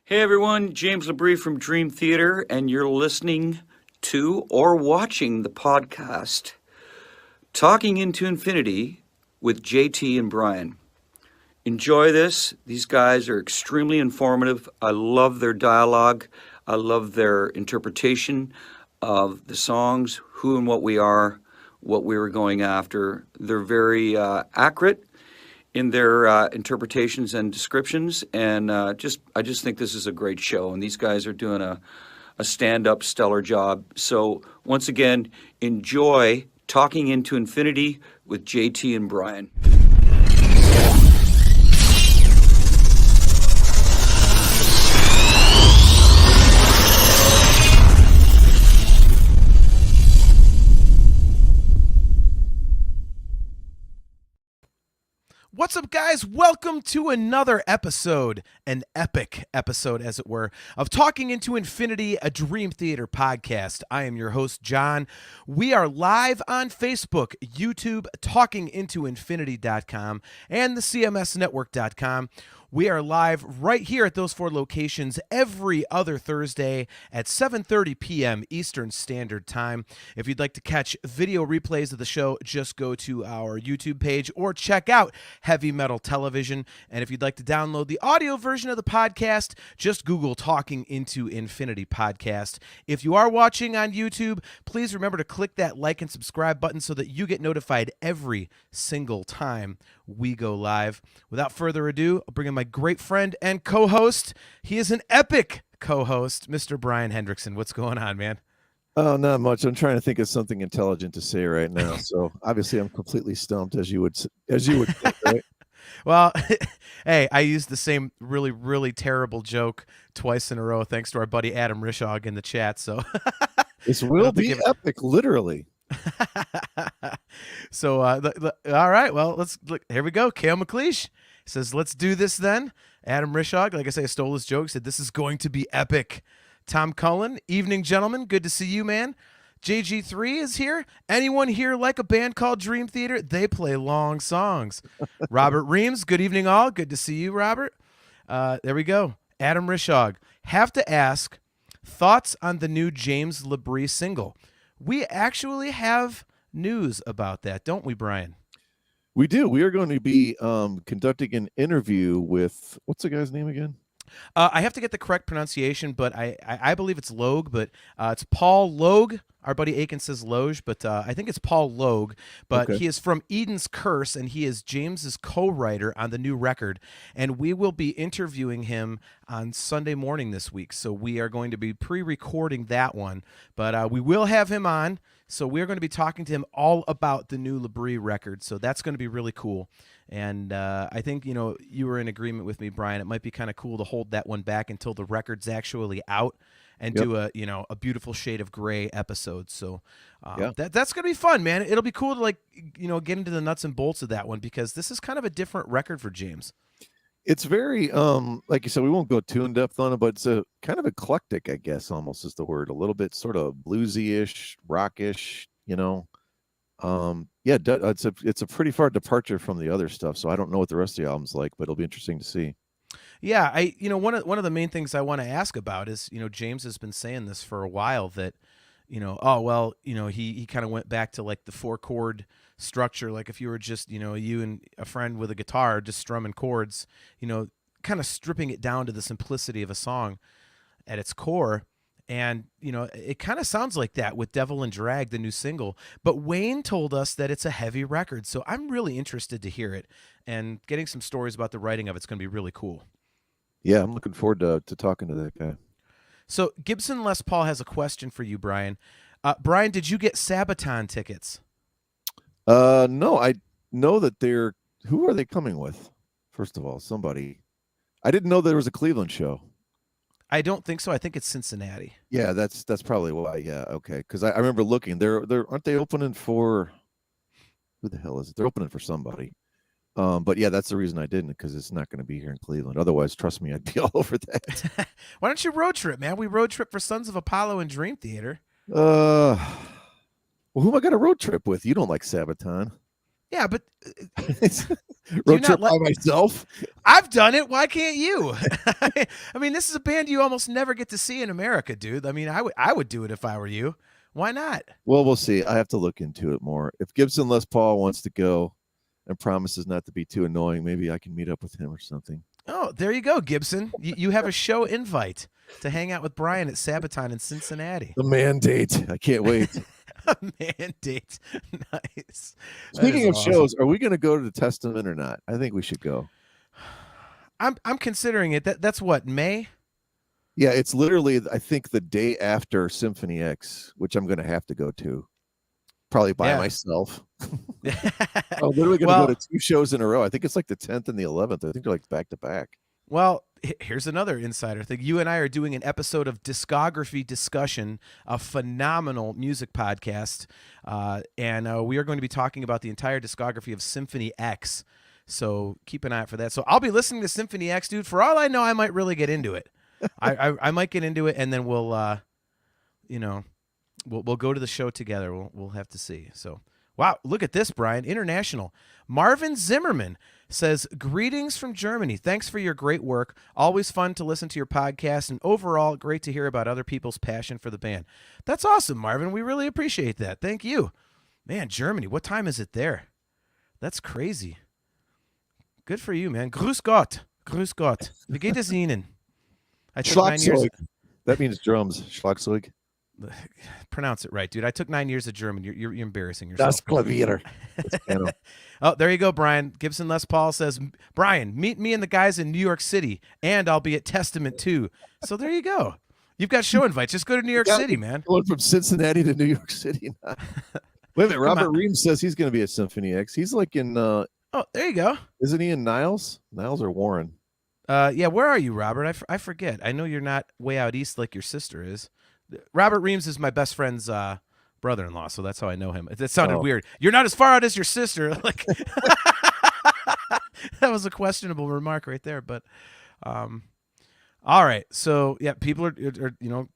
Hey everyone, James Labrie from Dream Theater, and you're listening to or watching the podcast Talking into Infinity with JT and Brian. Enjoy this. These guys are extremely informative. I love their dialogue. I love their interpretation of the songs, who and what we are, what we were going after. They're very accurate in their interpretations and descriptions, and I just think this is a great show, and these guys are doing a stand-up stellar job. So once again, enjoy Talking into Infinity with JT and Brian. What's up, guys? Welcome to another episode, an epic episode, as it were, of Talking into Infinity, a Dream Theater podcast. I am your host, John. We are live on Facebook, YouTube, talkingintoinfinity.com, and the CMSnetwork.com. We are live right here at those four locations every other Thursday at 7:30 p.m. Eastern Standard Time. If you'd like to catch video replays of the show, just go to our YouTube page or check out Heavy Metal Television. And if you'd like to download the audio version of the podcast, just Google Talking into Infinity Podcast. If you are watching on YouTube, please remember to click that like and subscribe button so that you get notified every single time we go live. Without further ado, I'll bring in my great friend and co-host. He is an epic co-host, Mr. Brian Hendrickson. What's going on, man? Oh, not much. I'm trying to think of something intelligent to say right now. So obviously I'm completely stumped, as you would think, right? Well, hey, I used the same really, really terrible joke twice in a row, thanks to our buddy Adam Rishog in the chat. So This will be epic, literally. So, all right, well, let's look. Here we go. Kale McLeish says, let's do this then. Adam Rishog, like I say, stole his joke, said, this is going to be epic. Tom Cullen, evening, gentlemen. Good to see you, man. JG3 is here. Anyone here like a band called Dream Theater? They play long songs. Robert Reams, good evening, all. Good to see you, Robert. There we go. Adam Rishog. Have to ask, thoughts on the new James Labrie single? We actually have news about that, don't we, Brian? We do. We are going to be conducting an interview with, what's the guy's name again? I have to get the correct pronunciation, but I believe it's Logue, but it's Paul Logue. Our buddy Aiken says Loge, but I think it's Paul Logue. But Okay. He is from Eden's Curse, and he is James's co-writer on the new record. And we will be interviewing him on Sunday morning this week. So we are going to be pre-recording that one, but we will have him on. So we're going to be talking to him all about the new Labrie record. So that's going to be really cool. And I think, you were in agreement with me, Brian. It might be kind of cool to hold that one back until the record's actually out and do a beautiful shade of gray episode. So that's going to be fun, man. It'll be cool to get into the nuts and bolts of that one, because this is kind of a different record for James. It's very, like you said, we won't go too in depth on it, but it's a kind of eclectic, I guess, almost is the word. A little bit sort of bluesy-ish, rockish, it's a pretty far departure from the other stuff. So I don't know what the rest of the album's like, but it'll be interesting to see. Yeah, one of the main things I want to ask about is, James has been saying this for a while that, he kind of went back to like the 4-chord structure. Like if you were just, you and a friend with a guitar just strumming chords, kind of stripping it down to the simplicity of a song at its core. And, it kind of sounds like that with Devil and Drag, the new single. But Wayne told us that it's a heavy record. So I'm really interested to hear it, and getting some stories about the writing of it's going to be really cool. Yeah, I'm looking forward to talking to that guy. So Gibson Les Paul has a question for you, Brian. Brian, did you get Sabaton tickets? No, I know that who are they coming with? First of all, somebody. I didn't know there was a Cleveland show. I don't think so. I think it's Cincinnati. Yeah, that's probably why. Yeah, okay. Because I remember looking. They're aren't they opening for, who the hell is it? They're opening for somebody. But yeah, that's the reason I didn't, because it's not going to be here in Cleveland. Otherwise, trust me, I'd be all over that. Why don't you road trip, man? We road trip for Sons of Apollo and Dream Theater. Well, who am I going to road trip with? You don't like Sabaton. Yeah, but do you Road not trip by myself. I've done it. Why can't you? I mean, this is a band you almost never get to see in America, dude. I mean, I would do it if I were you. Why not? Well, we'll see. I have to look into it more. If Gibson Les Paul wants to go and promises not to be too annoying, maybe I can meet up with him or something. Oh, there you go, Gibson. You have a show invite to hang out with Brian at Sabaton in Cincinnati. The mandate. I can't wait. A mandate. Nice. That is Speaking of awesome. shows, are we going to go to the Testament or not? I think we should go. I'm considering it. That's what, May? Yeah, it's literally, I think, the day after Symphony X, which I'm going to have to go to, probably by myself. I'm literally going to go to 2 shows in a row. I think it's like the 10th and the 11th. I think they're like back to back. Well, here's another insider thing. You and I are doing an episode of Discography Discussion, a phenomenal music podcast, and we are going to be talking about the entire discography of Symphony X. So keep an eye out for that. So I'll be listening to Symphony X, dude. For all I know, I might really get into it. I might get into it, and then we'll go to the show together. We'll have to see. So wow, look at this, Brian. International. Marvin Zimmerman says, greetings from Germany. Thanks for your great work. Always fun to listen to your podcast, and overall, great to hear about other people's passion for the band. That's awesome, Marvin. We really appreciate that. Thank you. Man, Germany, what time is it there? That's crazy. Good for you, man. Grüß Gott. Grüß Gott. Wie geht es Ihnen? I took 9 years. That means drums. Schlagzeug. Pronounce it right, dude. I took 9 years of German. You're embarrassing yourself. Das Klavier. Oh, there you go, Brian. Gibson Les Paul says, Brian, meet me and the guys in New York City, and I'll be at Testament too. So there you go. You've got show invites. Just go to New York City, man. Going from Cincinnati to New York City. Wait a minute. Robert Reams says he's going to be at Symphony X. He's like in. Oh, there you go. Isn't he in Niles? Niles or Warren? Yeah. Where are you, Robert? I forget. I know you're not way out east like your sister is. Robert Reams is my best friend's brother-in-law, so that's how I know him. It sounded weird. You're not as far out as your sister. Like that was a questionable remark right there, but all right. So yeah, people are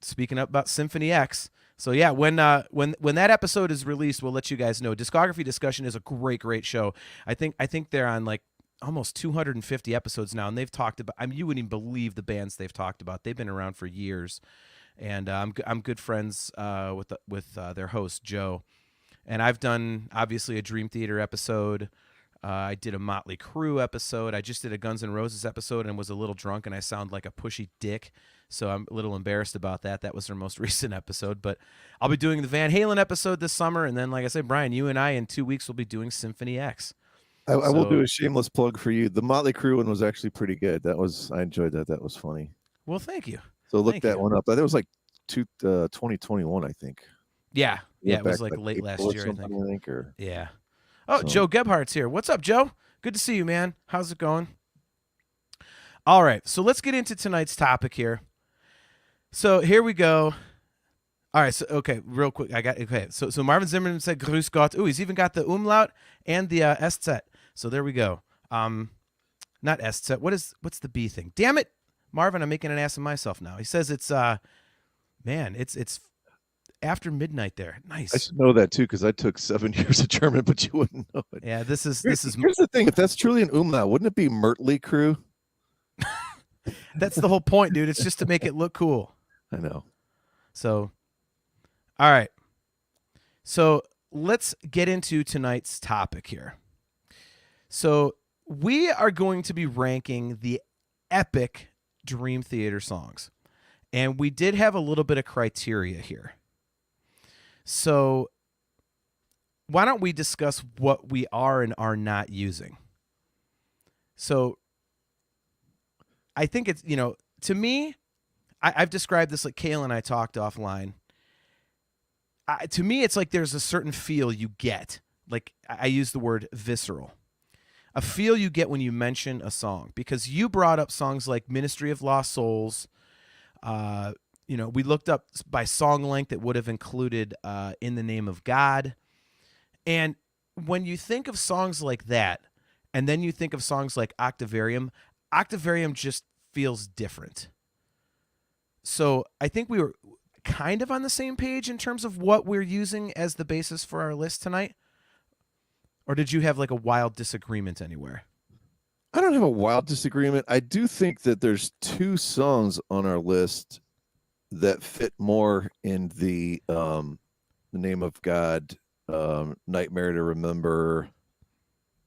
speaking up about Symphony X. So yeah, when that episode is released, we'll let you guys know. Discography Discussion is a great show. I think they're on like almost 250 episodes now, and they've talked about. I mean, you wouldn't even believe the bands they've talked about. They've been around for years. And I'm good friends with their host Joe, and I've done obviously a Dream Theater episode. I did a Motley Crue episode. I just did a Guns N' Roses episode and was a little drunk, and I sound like a pushy dick, so I'm a little embarrassed about that. That was their most recent episode, but I'll be doing the Van Halen episode this summer, and then like I said, Brian, you and I in 2 weeks will be doing Symphony X. I will do a shameless plug for you. The Motley Crue one was actually pretty good. I enjoyed that. That was funny. Well, thank you. So look that one up. That was like 2021, I think. Yeah, it was like late last year, I think. Yeah. Oh, So. Joe Gebhardt's here. What's up, Joe? Good to see you, man. How's it going? All right, so let's get into tonight's topic here. So here we go. All right, so okay, real quick. So Marvin Zimmerman said Grüß Gott. Ooh, he's even got the umlaut and the SZ. So there we go. Not SZ. What's the B thing? Damn it, Marvin, I'm making an ass of myself now. He says it's it's after midnight there. Nice. I should know that too because I took 7 years of German, but you wouldn't know it. Yeah, this is. Here's the thing: if that's truly an umlaut, wouldn't it be Mertley Crew? That's the whole point, dude. It's just to make it look cool. I know. So, all right. So let's get into tonight's topic here. So we are going to be ranking the epic Dream Theater songs. And we did have a little bit of criteria here. So why don't we discuss what we are and are not using? So I think it's, to me, I've described this like Kale and I talked offline. To me, it's like there's a certain feel you get. Like I use the word visceral. A feel you get when you mention a song. Because you brought up songs like Ministry of Lost Souls. We looked up by song length that would have included In the Name of God. And when you think of songs like that, and then you think of songs like Octavarium just feels different. So I think we were kind of on the same page in terms of what we're using as the basis for our list tonight. Or did you have like a wild disagreement anywhere? I don't have a wild disagreement. I do think that there's two songs on our list that fit more in the Name of God, Nightmare to Remember.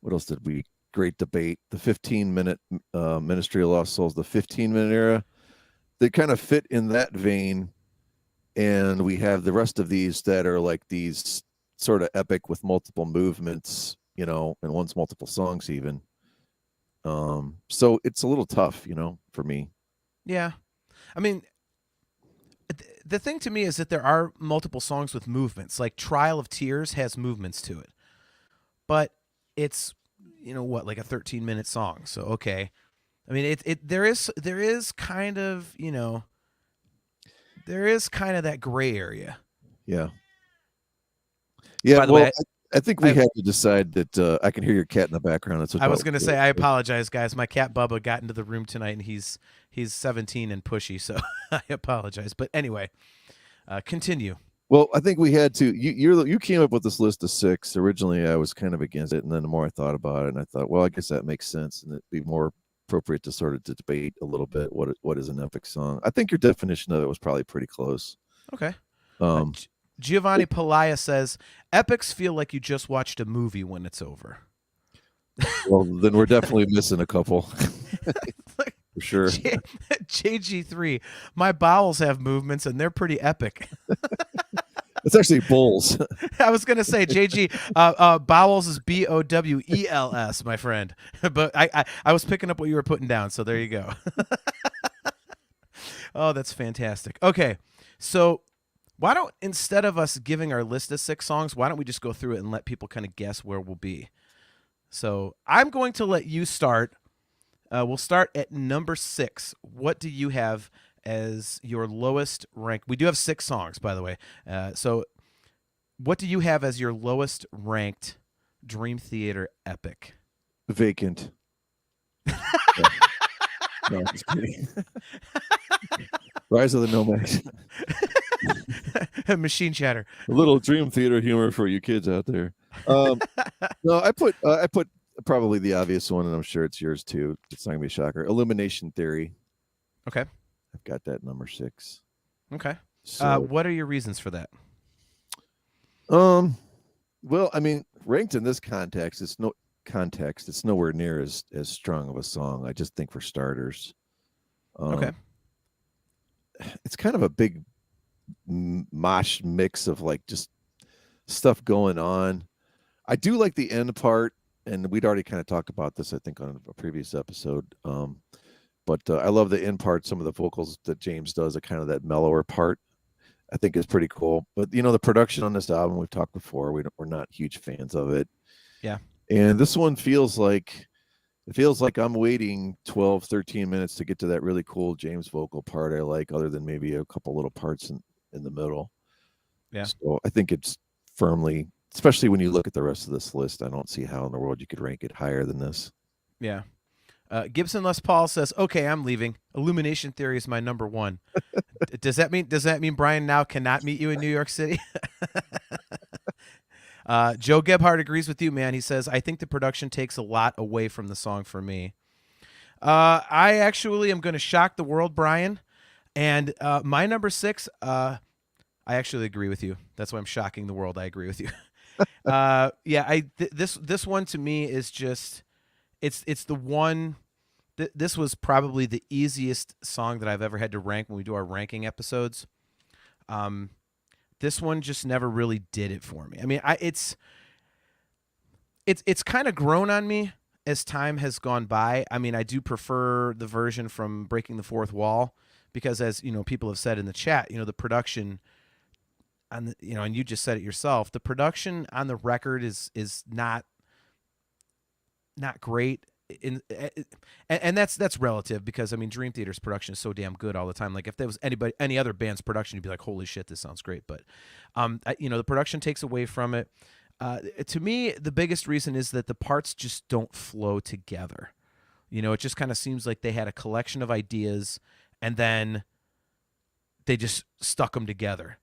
What else did we? Great Debate, the 15-minute Ministry of Lost Souls, the 15-minute era. They kind of fit in that vein, and we have the rest of these that are like these sort of epic with multiple movements, and one's multiple songs even. So it's a little tough, for me. Yeah. I mean, the thing to me is that there are multiple songs with movements. Like Trial of Tears has movements to it. But it's like a 13-minute song. So okay. I mean, there is kind of, there is kind of that gray area. Yeah. Yeah, By the well, way, I think we have to decide that I can hear your cat in the background. That's what I was going to say, I apologize, guys. My cat Bubba got into the room tonight, and he's 17 and pushy, so I apologize. But anyway, continue. Well, I think we had to. You came up with this list of 6. Originally, I was kind of against it, and then the more I thought about it, and I thought, well, I guess that makes sense, and it'd be more appropriate to sort of debate a little bit what is an epic song. I think your definition of it was probably pretty close. Okay. Giovanni Palaya says, epics feel like you just watched a movie when it's over. Well, then we're definitely missing a couple. For sure. JG3, my bowels have movements and they're pretty epic. It's actually bowls. I was going to say, JG, bowels is BOWELS, my friend. But I was picking up what you were putting down, so there you go. Oh, that's fantastic. Okay, so why don't, instead of us giving our list of 6 songs, why don't we just go through it and let people kind of guess where we'll be? So I'm going to let you start. We'll start at number 6. What do you have as your lowest rank? We do have 6 songs, by the way. So what do you have as your lowest ranked Dream Theater epic? Vacant. No, just kidding. Rise of the Nomads. Machine Chatter. A little Dream Theater humor for you kids out there. No, I put probably the obvious one, and I'm sure it's yours too. It's not gonna be a shocker. Illumination Theory. Okay. I've got that number 6. Okay. So, what are your reasons for that? well, I mean, ranked in this context, it's nowhere near as strong of a song. I just think for starters. Okay. It's kind of a big mosh mix of like just stuff going on. I do like the end part, and we'd already kind of talked about this, I think, on a previous episode. But I love the end part. Some of the vocals that James does, are kind of that mellower part, I think is pretty cool. But the production on this album, we've talked before, we're not huge fans of it. Yeah. And this one feels like I'm waiting 12, 13 minutes to get to that really cool James vocal part I like, other than maybe a couple little parts in the middle. Yeah. So I think it's firmly, especially when you look at the rest of this list, I don't see how in the world you could rank it higher than this. Yeah. Gibson Les Paul says, "Okay, I'm leaving. Illumination Theory is my number 1." Does that mean Brian now cannot meet you in New York City? Joe Gebhardt agrees with you, man. He says, "I think the production takes a lot away from the song for me." I actually am going to shock the world, Brian, and my number 6. I actually agree with you. That's why I'm shocking the world. I agree with you. Yeah. This one to me is just. It's the one. This was probably the easiest song that I've ever had to rank when we do our ranking episodes. This one just never really did it for me. I mean, it's kind of grown on me as time has gone by. I mean, I do prefer the version from Breaking the Fourth Wall because, as people have said in the chat, the production on and you just said it yourself, the production on the record is not great, and that's relative because I mean Dream Theater's production is so damn good all the time. Like if there was any other band's production, you'd be like, holy shit, this sounds great. But the production takes away from it. To me, the biggest reason is that the parts just don't flow together. It just kind of seems like they had a collection of ideas and then they just stuck them together.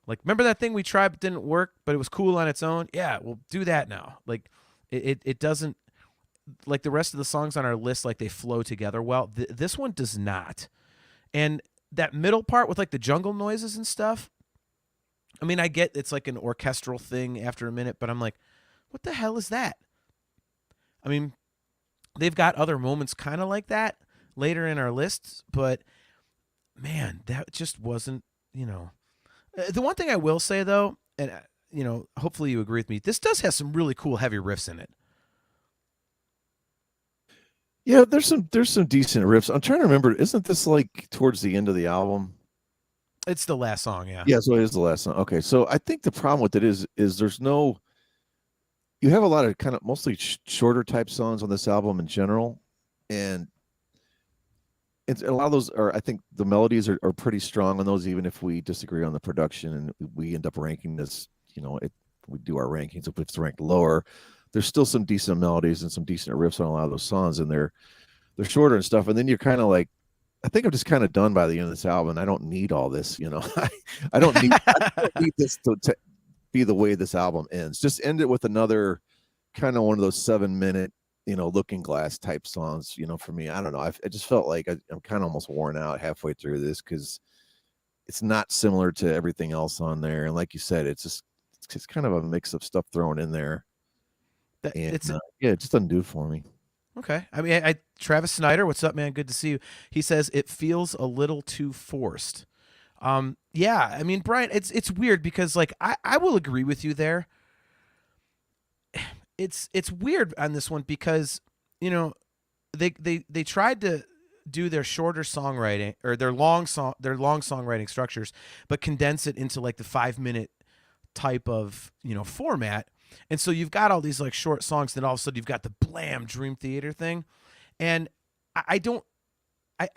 Like, remember that thing we tried but didn't work, but it was cool on its own? Yeah, we'll do that now. Like, It doesn't, like the rest of the songs on our list, like they flow together well. This one does not. And that middle part with like the jungle noises and stuff, I mean, I get it's like an orchestral thing after a minute, but I'm like, what the hell is that? I mean, they've got other moments kind of like that later in our lists, but man, that just wasn't, you know. The one thing I will say though, and you know, hopefully you agree with me, this does have some really cool heavy riffs in it. Yeah, there's some decent riffs. I'm trying to remember. Isn't this like towards the end of the album? It's the last song, yeah. Yeah, so it is the last song. Okay, so I think the problem with it is there's no. You have a lot of kind of mostly shorter type songs on this album in general, and a lot of those are. I think the melodies are pretty strong on those, even if we disagree on the production, and we end up ranking this. You know, we do our rankings. If it's ranked lower, there's still some decent melodies and some decent riffs on a lot of those songs, and they're shorter and stuff. And then you're kind of like, I think I'm just kind of done by the end of this album. I don't need all this, you know. I don't need this to be the way this album ends. Just end it with another kind of one of those 7-minute, you know, Looking Glass type songs. You know, for me, I don't know. I just felt like I'm kind of almost worn out halfway through this because it's not similar to everything else on there. And like you said, it's kind of a mix of stuff thrown in there. And it just doesn't do it for me. Okay. I mean, Travis Snyder, what's up, man? Good to see you. He says it feels a little too forced. Yeah. I mean, Brian, it's weird because like I will agree with you there. It's weird on this one because, you know, they tried to do their shorter songwriting or their long songwriting structures, but condense it into like the 5-minute type of, you know, format. And so you've got all these like short songs, then all of a sudden you've got the blam Dream Theater thing. And I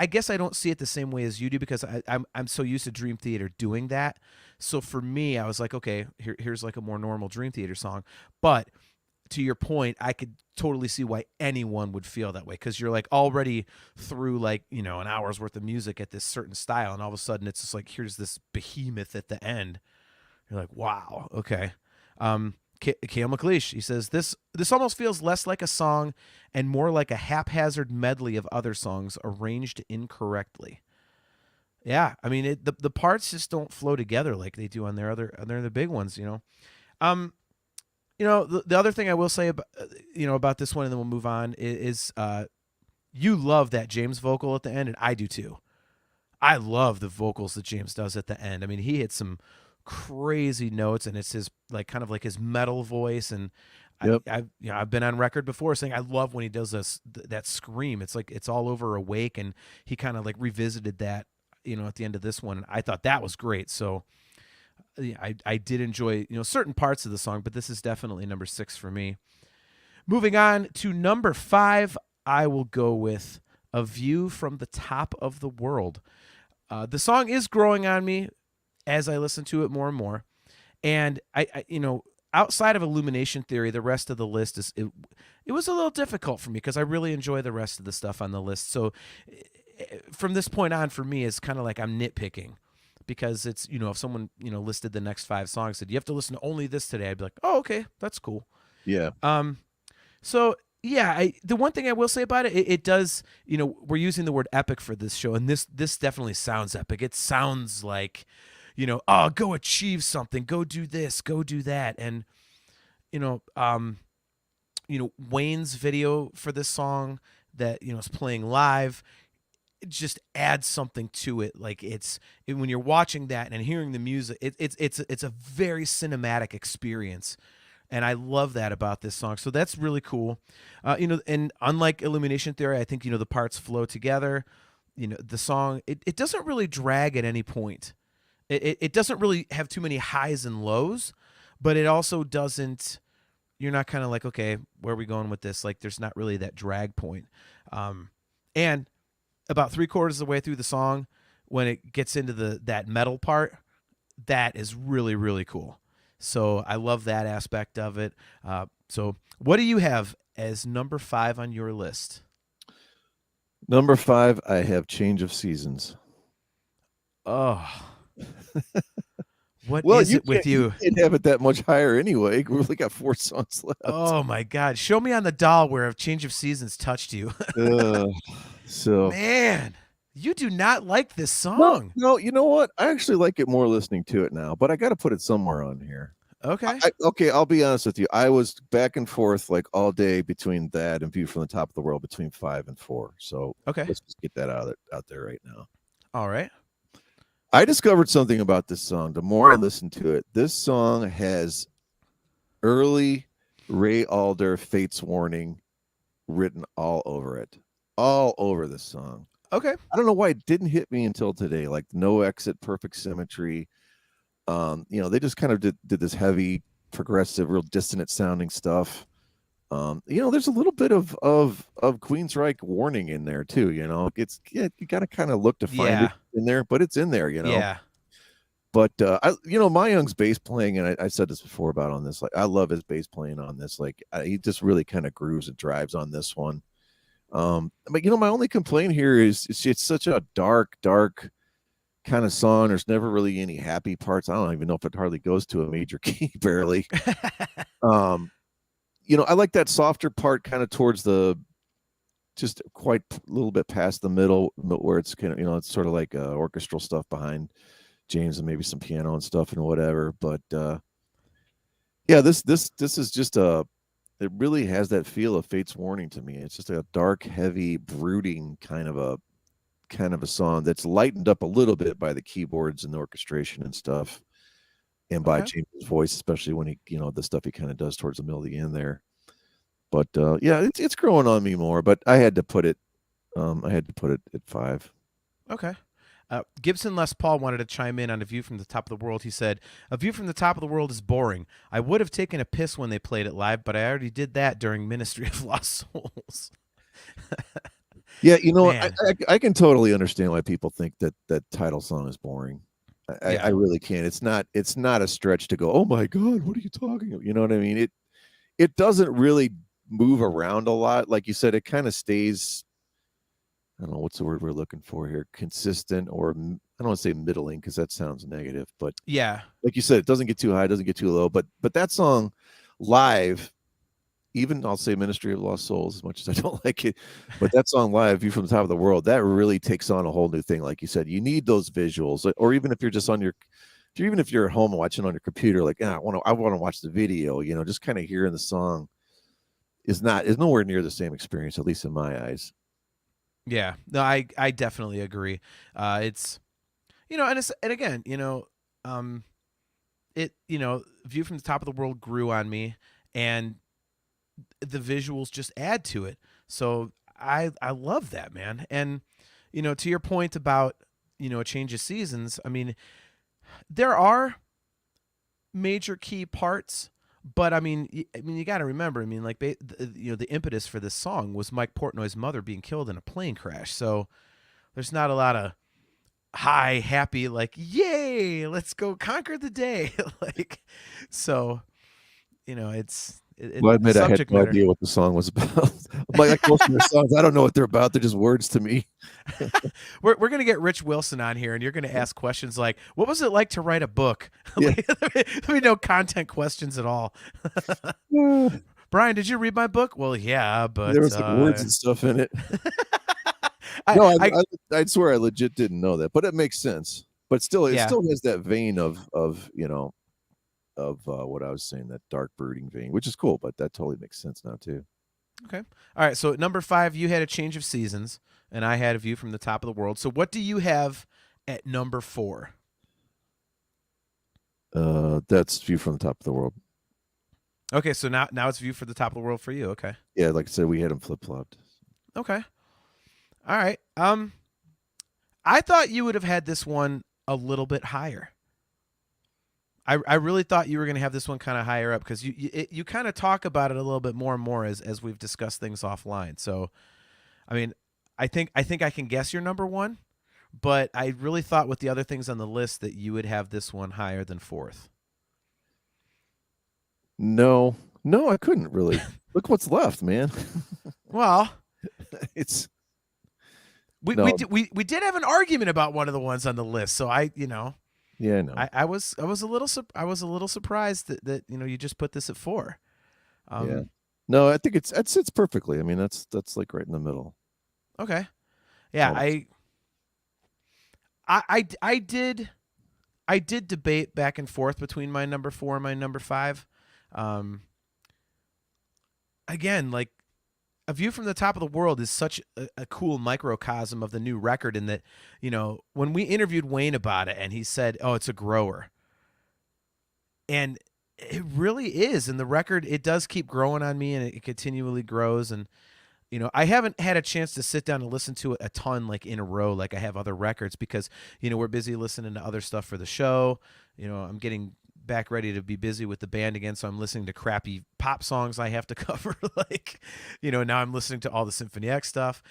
guess I don't see it the same way as you do because I'm so used to Dream Theater doing that. So for me, I was like, okay, here's like a more normal Dream Theater song. But to your point, I could totally see why anyone would feel that way because you're like already through like, you know, an hour's worth of music at this certain style. And all of a sudden it's just like, here's this behemoth at the end. You're like, wow, okay. Kale McLeish, he says, this almost feels less like a song and more like a haphazard medley of other songs arranged incorrectly. Yeah, I mean, the parts just don't flow together like they do on their other big ones, you know. You know, the other thing I will say about about this one, and then we'll move on, is you love that James vocal at the end, and I do too. I love the vocals that James does at the end. I mean, he hits some crazy notes, and it's his like kind of like his metal voice. And Yep. I've been on record before saying I love when he does that scream. It's like it's all over Awake, and he kind of like revisited that, you know, at the end of this one. I thought that was great. So I did enjoy, you know, certain parts of the song, but this is definitely number 6 for me. Moving on to number 5, I will go with A View from the Top of the World. The song is growing on me as I listen to it more and more. And I you know, outside of Illumination Theory, the rest of the list it was a little difficult for me because I really enjoy the rest of the stuff on the list. So from this point on, for me, it's kind of like I'm nitpicking because it's, you know, if someone, you know, listed the next 5 songs, said you have to listen to only this today, I'd be like, oh, okay, that's cool. Yeah. So yeah, the one thing I will say about it does, you know, we're using the word epic for this show, and this definitely sounds epic. It sounds like, you know, oh, go achieve something, go do this, go do that. And, you know, Wayne's video for this song that, you know, is playing live, it just adds something to it. Like when you're watching that and hearing the music, it's a very cinematic experience. And I love that about this song. So that's really cool. You know, and unlike Illumination Theory, I think, you know, the parts flow together. You know, the song, it doesn't really drag at any point. It doesn't really have too many highs and lows, but it also doesn't, you're not kind of like, okay, where are we going with this? Like, there's not really that drag point. And about 3/4 of the way through the song, when it gets into that metal part, that is really, really cool. So I love that aspect of it. So what do you have as number 5 on your list? Number 5, I have Change of Seasons. Oh, What Well, is it with you you? can't have it that much higher anyway. We only got 4 songs left. Oh my God! Show me on the doll where a change of seasons touched you. Uh, so Man, you do not like this no, song. no, you know what? I actually like it more listening to it now, but I got to put it somewhere on here. Okay. Okay, I'll be honest with you. I was back and forth like all day between that and View from the Top of the World between 5 and 4. So Okay. let's just get that out there right now. All right. I discovered something about this song. The more I listen to it, this song has early Ray Alder Fates Warning written all over it. All over this song. Okay. I don't know why it didn't hit me until today. Like No Exit, Perfect Symmetry. They just kind of did this heavy, progressive, real dissonant sounding stuff. There's a little bit of Queensryche Warning in there too. You got to kind of look to find it in there, but it's in there. Yeah. But my young's bass playing, and I said this before about on this. Like, I love his bass playing on this. Like, he just really kind of grooves and drives on this one. But my only complaint here is it's such a dark kind of song. There's never really any happy parts. I don't even know if it hardly goes to a major key, barely. I like that softer part kind of towards the just quite a little bit past the middle where it's kind of, it's sort of like orchestral stuff behind James and maybe some piano and stuff and whatever. But this is just it really has that feel of Fate's Warning to me. It's just a dark, heavy, brooding kind of a song that's lightened up a little bit by the keyboards and the orchestration and stuff, and by James' voice, especially when he, the stuff he kind of does towards the middle of the end there. But it's growing on me more. But I had to put it at 5. Okay. Gibson Les Paul wanted to chime in on A View from the Top of the World. He said, "A View from the Top of the World is boring. I would have taken a piss when they played it live, but I already did that during Ministry of Lost Souls." Yeah, I can totally understand why people think that title song is boring. I really can. It's not a stretch to go, oh my God, what are you talking about? You know what I mean? It doesn't really move around a lot. Like you said, it kind of stays, I don't know what's the word we're looking for here, consistent, or I don't want to say middling because that sounds negative, but yeah, like you said, it doesn't get too high, it doesn't get too low. But that song live, even I'll say Ministry of Lost Souls, as much as I don't like it, but that song live, View from the Top of the World, that really takes on a whole new thing. Like you said, you need those visuals, or even if you're just even if you're at home watching on your computer, like, I want to watch the video, just kind of hearing the song is nowhere near the same experience, at least in my eyes. Yeah, no, I definitely agree. It's, and again, View from the Top of the World grew on me, and the visuals just add to it. So I love that, man. And to your point about a change of seasons, I mean, there are major key parts, but I mean you got to remember, I mean, like, the impetus for this song was Mike Portnoy's mother being killed in a plane crash. So there's not a lot of high, happy, like, yay, let's go conquer the day. Like, so it's. Well, I admit I had no idea what the song was about. Like most of their songs, I don't know what they're about. They're just words to me. We're gonna get Rich Wilson on here, and you're gonna ask questions like, "What was it like to write a book?" Yeah. Let me know content questions at all. Brian, did you read my book? Well, yeah, but there was like words and stuff in it. I swear I legit didn't know that, but it makes sense. But still, it still has that vein of what I was saying, that dark brooding vein, which is cool, but that totally makes sense now too. Okay. All right. So at number 5, you had A Change of Seasons, and I had A View from the Top of the World. So what do you have at number 4? That's View from the Top of the World. Okay. So now it's View for the Top of the World for you. Okay. Yeah. Like I said, we had them flip-flopped. Okay. All right. I thought you would have had this one a little bit higher. I really thought you were going to have this one kind of higher up, because you kind of talk about it a little bit more and more as we've discussed things offline. So, I mean, I think I can guess your number 1, but I really thought with the other things on the list that you would have this one higher than 4th. No, I couldn't really. Look what's left, man. Well, it's we did have an argument about one of the ones on the list, so Yeah, I know. I was a little I was a little surprised that you just put this at 4. Yeah. Um, No, I think it sits perfectly. I mean, that's like right in the middle. okay, yeah, Almost. I did debate back and forth between my number 4 and my number 5. Um, again, like A View from the Top of the World is such a cool microcosm of the new record in that, when we interviewed Wayne about it and he said, "Oh, it's a grower." And it really is. And the record, it does keep growing on me, and it continually grows. And I haven't had a chance to sit down and listen to it a ton, like in a row, like I have other records, because we're busy listening to other stuff for the show. I'm getting back ready to be busy with the band again, so I'm listening to crappy pop songs I have to cover. Like, now I'm listening to all the Symphony X stuff.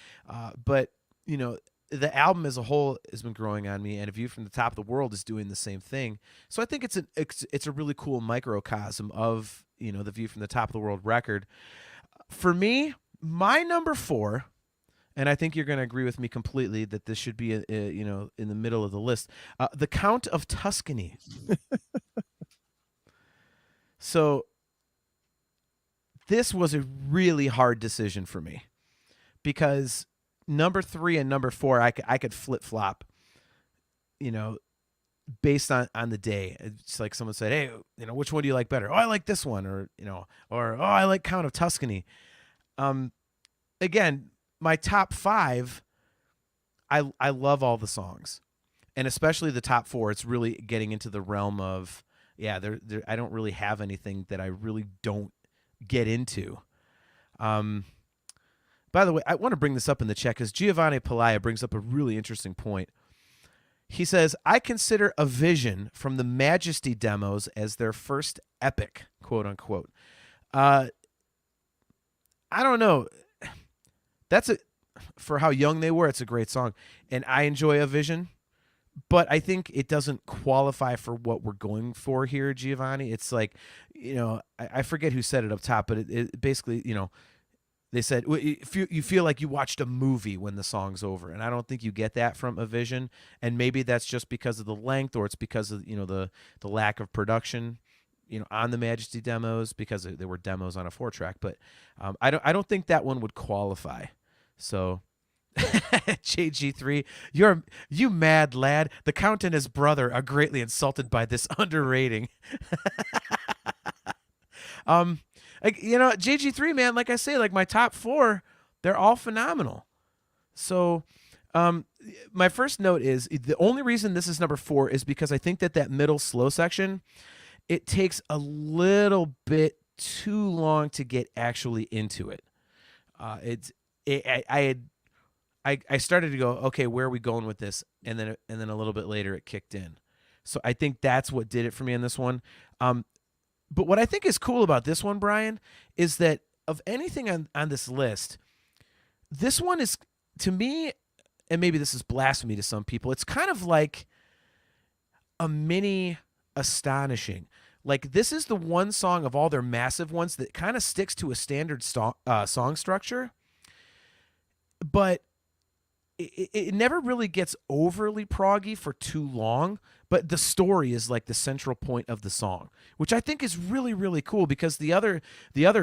But the album as a whole has been growing on me, and A View from the Top of the World is doing the same thing. So I think it's a really cool microcosm of the View from the Top of the World record. For me, my number 4, and I think you're going to agree with me completely that this should be in the middle of the list, The Count of Tuscany. So this was a really hard decision for me, because number 3 and number 4 I could flip flop, based on the day. It's like someone said, "Hey, which one do you like better?" "Oh, I like this one," or "Oh, I like Count of Tuscany." Again, my top 5, I love all the songs, and especially the top 4. It's really getting into the realm of, yeah, I don't really have anything that I really don't get into. By the way, I want to bring this up in the chat because Giovanni Palaia brings up a really interesting point. He says, "I consider A Vision from the Majesty demos as their first epic," quote unquote. I don't know. For how young they were, it's a great song, and I enjoy A Vision, but I think it doesn't qualify for what we're going for here, Giovanni. It's like, I forget who said it up top, but it basically, they said, if you feel like you watched a movie when the song's over, and I don't think you get that from A Vision, and maybe that's just because of the length, or it's because of the lack of production, on the Majesty demos, because there were demos on a 4-track. But I don't think that one would qualify. So JG3, you mad lad. The Count and his brother are greatly insulted by this underrating. JG3, man, like I say, like my top 4, they're all phenomenal. So my first note is the only reason this is number 4 is because I think that middle slow section, it takes a little bit too long to get actually into it. I started to go, okay, where are we going with this? And then a little bit later it kicked in. So I think that's what did it for me on this one. But what I think is cool about this one, Brian, is that of anything on this list, this one is, to me, and maybe this is blasphemy to some people, it's kind of like a mini Astonishing. Like, this is the one song of all their massive ones that kind of sticks to a standard song structure, but it never really gets overly proggy for too long. But the story is like the central point of the song, which I think is really, really cool, because the other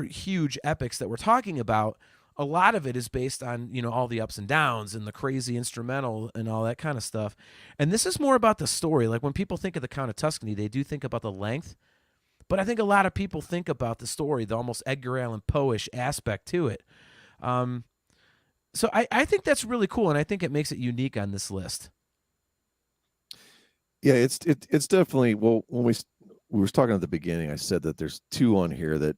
huge epics that we're talking about, a lot of it is based on, all the ups and downs and the crazy instrumental and all that kind of stuff. And this is more about the story. Like, when people think of the Count of Tuscany, they do think about the length, but I think a lot of people think about the story, the almost Edgar Allan Poe-ish aspect to it. So I think that's really cool, and I think it makes it unique on this list. Yeah, it's definitely, well, when we were talking at the beginning, I said that there's 2 on here that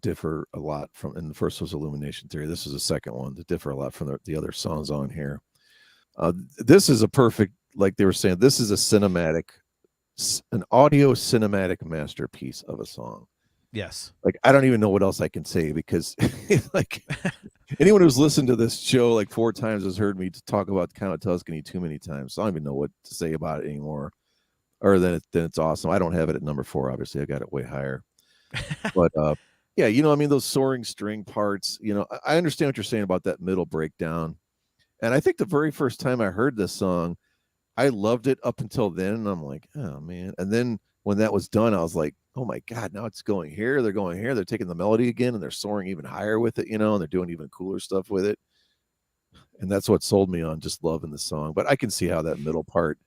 differ a lot from, and the first was Illumination Theory. This is the second one that differ a lot from the other songs on here. This is a perfect, like they were saying, this is an audio cinematic masterpiece of a song. Yes. Like, I don't even know what else I can say, because like anyone who's listened to this show like 4 times has heard me talk about Count of Tuscany too many times. So I don't even know what to say about it anymore, or then it's awesome. I don't have it at number 4. Obviously, I got it way higher. But yeah, I mean, those soaring string parts, I understand what you're saying about that middle breakdown. And I think the very first time I heard this song, I loved it up until then, and I'm like, oh man. And then when that was done, I was like, oh my god, now it's going here. They're going here. They're taking the melody again, and they're soaring even higher with it, and they're doing even cooler stuff with it. And that's what sold me on just loving the song. But I can see how that middle part,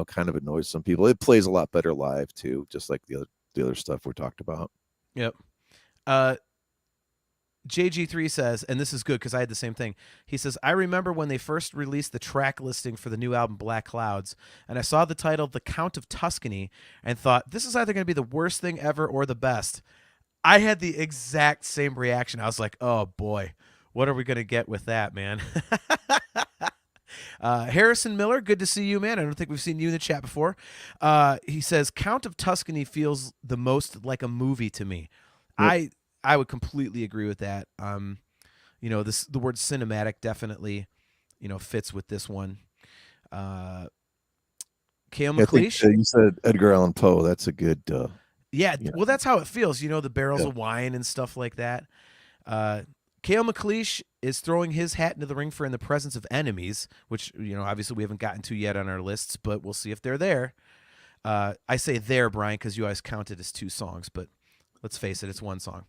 kind of annoys some people. It plays a lot better live too, just like the other stuff we talked about. Yep. JG3 says, and this is good because I had the same thing. He says, I remember when they first released the track listing for the new album Black Clouds, and I saw the title The Count of Tuscany and thought, this is either going to be the worst thing ever or the best. I had the exact same reaction. I was like, oh boy, what are we going to get with that, man? Harrison Miller, good to see you, man. I don't think we've seen you in the chat before. He says, Count of Tuscany feels the most like a movie to me. Yep. I would completely agree with that. The word cinematic definitely, fits with this one. Cale McLeish. You said Edgar Allan Poe. That's a good. Yeah, well, that's how it feels. The barrels of wine and stuff like that. Cale McLeish is throwing his hat into the ring for In the Presence of Enemies, which, obviously we haven't gotten to yet on our lists, but we'll see if they're there. I say there, Brian, because you always count it as 2 songs, but let's face it, it's 1 song.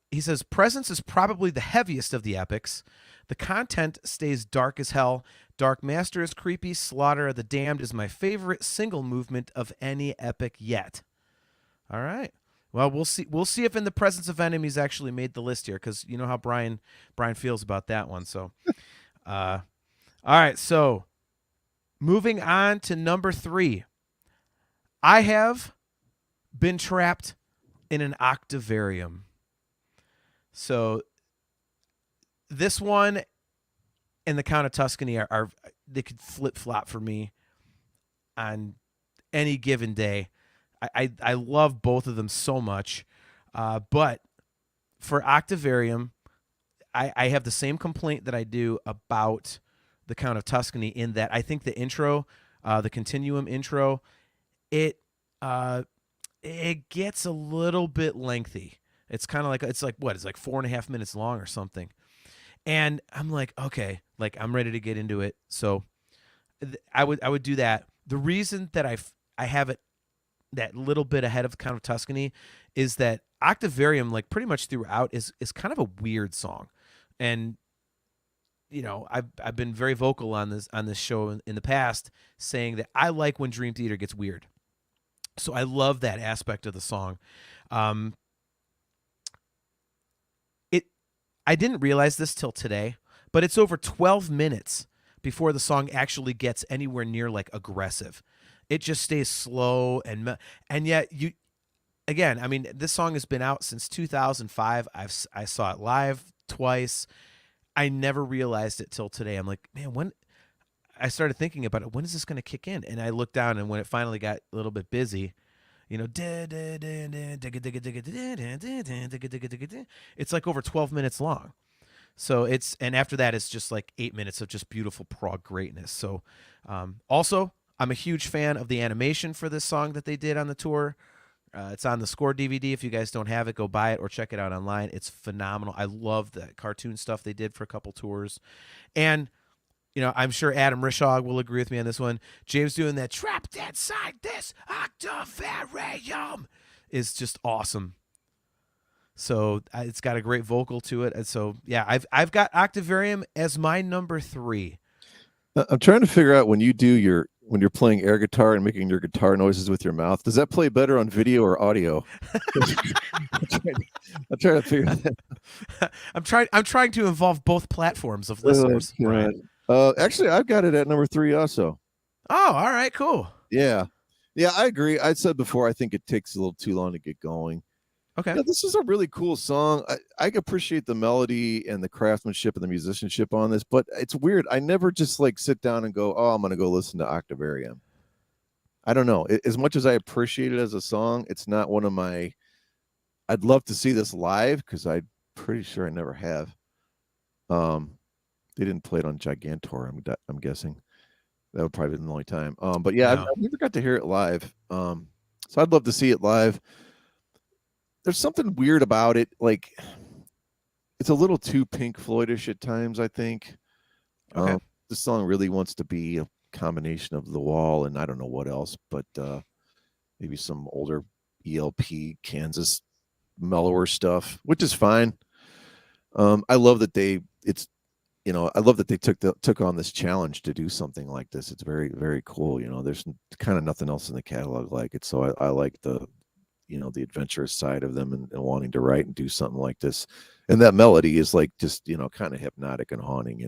He says, Presence is probably the heaviest of the epics. The content stays dark as hell. Dark Master is creepy. Slaughter of the Damned is my favorite single movement of any epic yet. All right. Well, we'll see. We'll see if In the Presence of Enemies actually made the list here, because you know how Brian feels about that one. So, all right. So, moving on to number 3. I have been trapped in an octavarium. So this one and The Count of Tuscany are they could flip-flop for me on any given day. I love both of them so much. But for Octavarium, I have the same complaint that I do about The Count of Tuscany, in that I think the intro, the Continuum intro, it gets a little bit lengthy. It's kind of like, it's like 4.5 minutes long or something. And I'm like, okay, like I'm ready to get into it. So I would do that. The reason that I have it that little bit ahead of Count of Tuscany is that Octavarium, like pretty much throughout, is kind of a weird song. And I've been very vocal on this show in the past, saying that I like when Dream Theater gets weird. So I love that aspect of the song. I didn't realize this till today, but it's over 12 minutes before the song actually gets anywhere near like aggressive. It just stays slow and yet again, I mean, this song has been out since 2005. I saw it live twice. I never realized it till today. I'm like, man, when I started thinking about it, when is this going to kick in? And I looked down, and when it finally got a little bit busy, it's like over 12 minutes long. So and after that, it's just like 8 minutes of just beautiful prog greatness. So also, I'm a huge fan of the animation for this song that they did on the tour. It's on the Score DVD. If you guys don't have it, go buy it or check it out online. It's phenomenal. I love the cartoon stuff they did for a couple tours. And I'm sure Adam Rishog will agree with me on this one. James doing that trapped inside this octavarium is just awesome. So it's got a great vocal to it. And so, yeah, I've got Octavarium as my number 3. I'm trying to figure out when you're playing air guitar and making your guitar noises with your mouth, does that play better on video or audio? I'm trying to figure that. I'm trying to involve both platforms of listeners. Right. Actually, I've got it at number 3 also. Oh, all right, cool. Yeah, I agree. I said before, I think it takes a little too long to get going. Okay. Yeah, this is a really cool song. I appreciate the melody and the craftsmanship and the musicianship on this, but it's weird. I never just like sit down and go, oh, I'm going to go listen to Octavarium. I don't know. As much as I appreciate it as a song, it's not one of my, I'd love to see this live because I'm pretty sure I never have. They didn't play it on Gigantor, I'm guessing. That would probably be the only time. But yeah, no. I've never got to hear it live. So I'd love to see it live. There's something weird about it. Like, it's a little too Pink Floydish at times, I think. Okay. This song really wants to be combination of The Wall and I don't know what else, but maybe some older ELP Kansas mellower stuff, which is fine. I love that I love that they took on this challenge to do something like this. It's very, very cool. There's kind of nothing else in the catalog like it. So I like the adventurous side of them and wanting to write and do something like this. And that melody is like just, kind of hypnotic and haunting,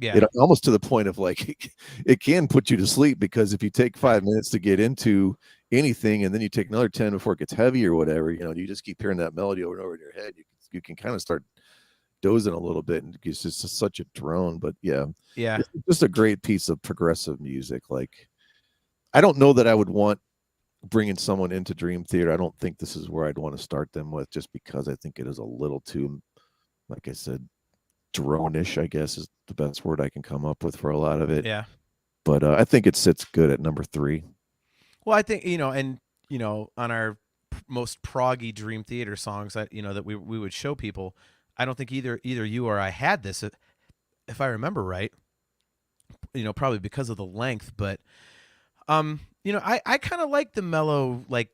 Yeah. It almost to the point of like, it can put you to sleep, because if you take 5 minutes to get into anything and then you take another 10 before it gets heavy or whatever, you just keep hearing that melody over and over in your head, you can kind of start dozing a little bit, and it's just such a drone. But yeah, it's just a great piece of progressive music. Like, I don't know that I would want bringing someone into Dream Theater. I don't think this is where I'd want to start them with, just because I think it is a little too, like I said, drone-ish, I guess is the best word I can come up with for a lot of it. Yeah. But I think it sits good at number 3. Well, I think, on our most proggy Dream Theater songs that, that we would show people, I don't think either you or I had this, if I remember right, probably because of the length, but I kind of like the mellow, like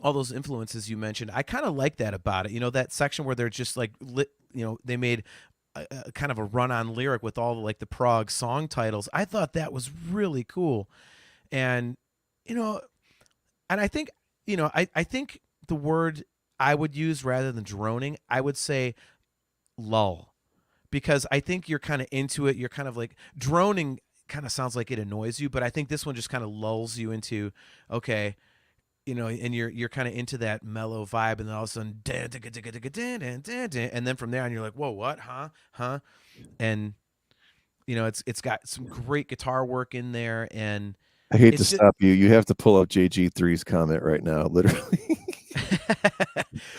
all those influences you mentioned. I kind of like that about it. That section where they're just like they made a kind of a run-on lyric with all the prog song titles. I thought that was really cool. And and I think I think the word I would use rather than droning, I would say lull, because I think you're kind of into it. You're kind of like droning kind of sounds like it annoys you, but I think this one just kind of lulls you into, okay, and you're kind of into that mellow vibe, and then all of a sudden, and then from there on, you're like, whoa, what, huh, and it's got some great guitar work in there, and I hate to stop you. You have to pull up JG3's comment right now, literally.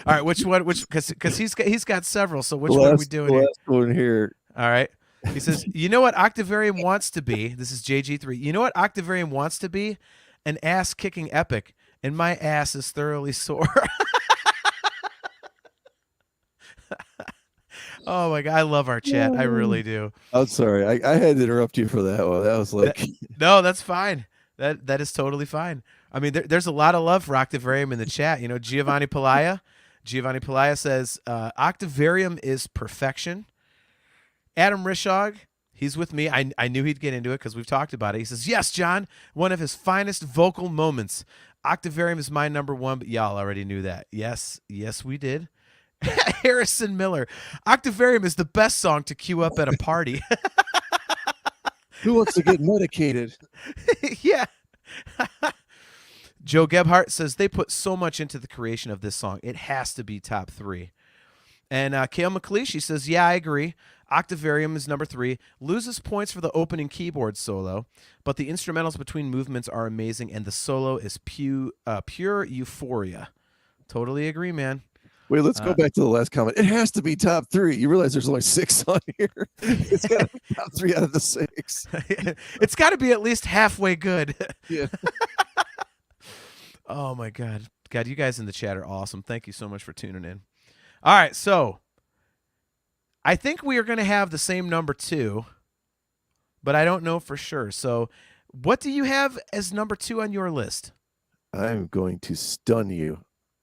All right, which one? Because he's got several. So which one are we doing here? Last one here. All right. He says, "You know what Octavarium wants to be?" This is JG3. You know what Octavarium wants to be? An ass-kicking epic, and my ass is thoroughly sore. Oh my God, I love our chat. I really do. I'm sorry. I had to interrupt you for that one. That was like no, that's fine. That is totally fine. I mean, there's a lot of love for Octavarium in the chat. Giovanni Palaya. Giovanni Palaya says, Octavarium is perfection. Adam Rishog, he's with me. I knew he'd get into it because we've talked about it. He says, yes, John, one of his finest vocal moments. Octavarium is my number 1, but y'all already knew that. Yes, we did. Harrison Miller. Octavarium is the best song to queue up at a party. Who wants to get medicated? Yeah. Joe Gebhardt says they put so much into the creation of this song. It has to be top 3. And Kale McLeish says, yeah, I agree. Octavarium is number 3. Loses points for the opening keyboard solo, but the instrumentals between movements are amazing, and the solo is pure euphoria. Totally agree, man. Wait, let's go back to the last comment. It has to be top 3. You realize there's only 6 on here. It's got to be top 3 out of the 6. It's got to be at least halfway good. Yeah. Oh, my God. God, you guys in the chat are awesome. Thank you so much for tuning in. All right, so I think we are going to have the same number 2, but I don't know for sure. So what do you have as number 2 on your list? I'm going to stun you.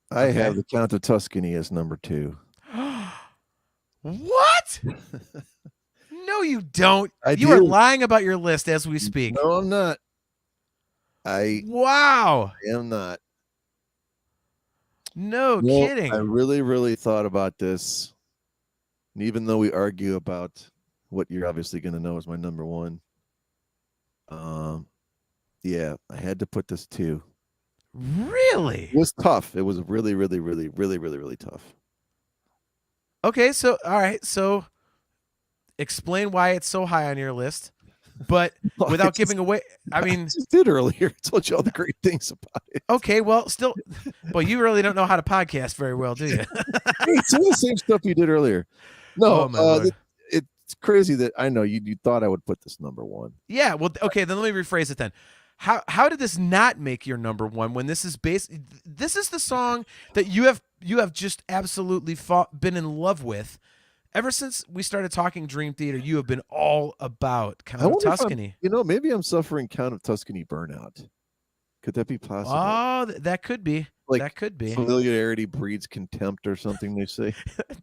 I have the Count of Tuscany as number 2. What? No, you don't. You do. are lying about your list as we speak. No, I'm not. Wow. I am not. No kidding. I really, really thought about this. And even though we argue about what you're obviously going to know is my number 1, yeah, I had to put this 2. Really? It was tough. It was really, really, really, really, really, really tough. Okay, so all right, so explain why it's so high on your list, but without giving away. I mean, I just did earlier. I told you all the great things about it. Okay, well, still, well, you really don't know how to podcast very well, do you? Hey, some of the same stuff you did earlier. No, it's crazy that I know you thought I would put this number 1. Yeah, well, okay, then let me rephrase it then. How did this not make your number 1 when this is this is the song that you have just absolutely been in love with, Ever since we started talking Dream Theater, you have been all about I Count of wonder if I'm, Tuscany. maybe I'm suffering Count of Tuscany burnout. Could that be possible? Oh, that could be. Like That could be. familiarity breeds contempt or something, they say.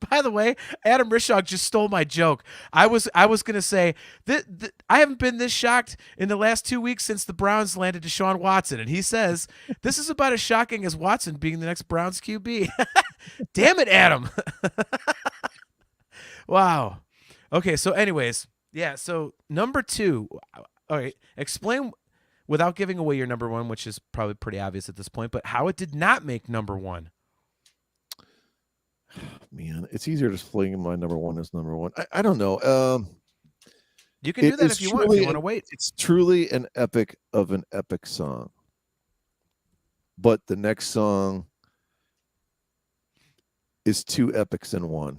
By the way, Adam Rishaug just stole my joke. I was gonna say that I haven't been this shocked in the last 2 weeks since the Browns landed Deshaun Watson, and he says this is about as shocking as Watson being the next Browns QB. Damn it, Adam! Wow. Okay, so anyways, yeah. So number 2. All right, explain without giving away your number 1, which is probably pretty obvious at this point, but how it did not make number 1. Man, it's easier to explain my number 1 as number 1. I don't know. You can do that if you want. If you want to wait. It's truly an epic of an epic song. But the next song is 2 epics in one.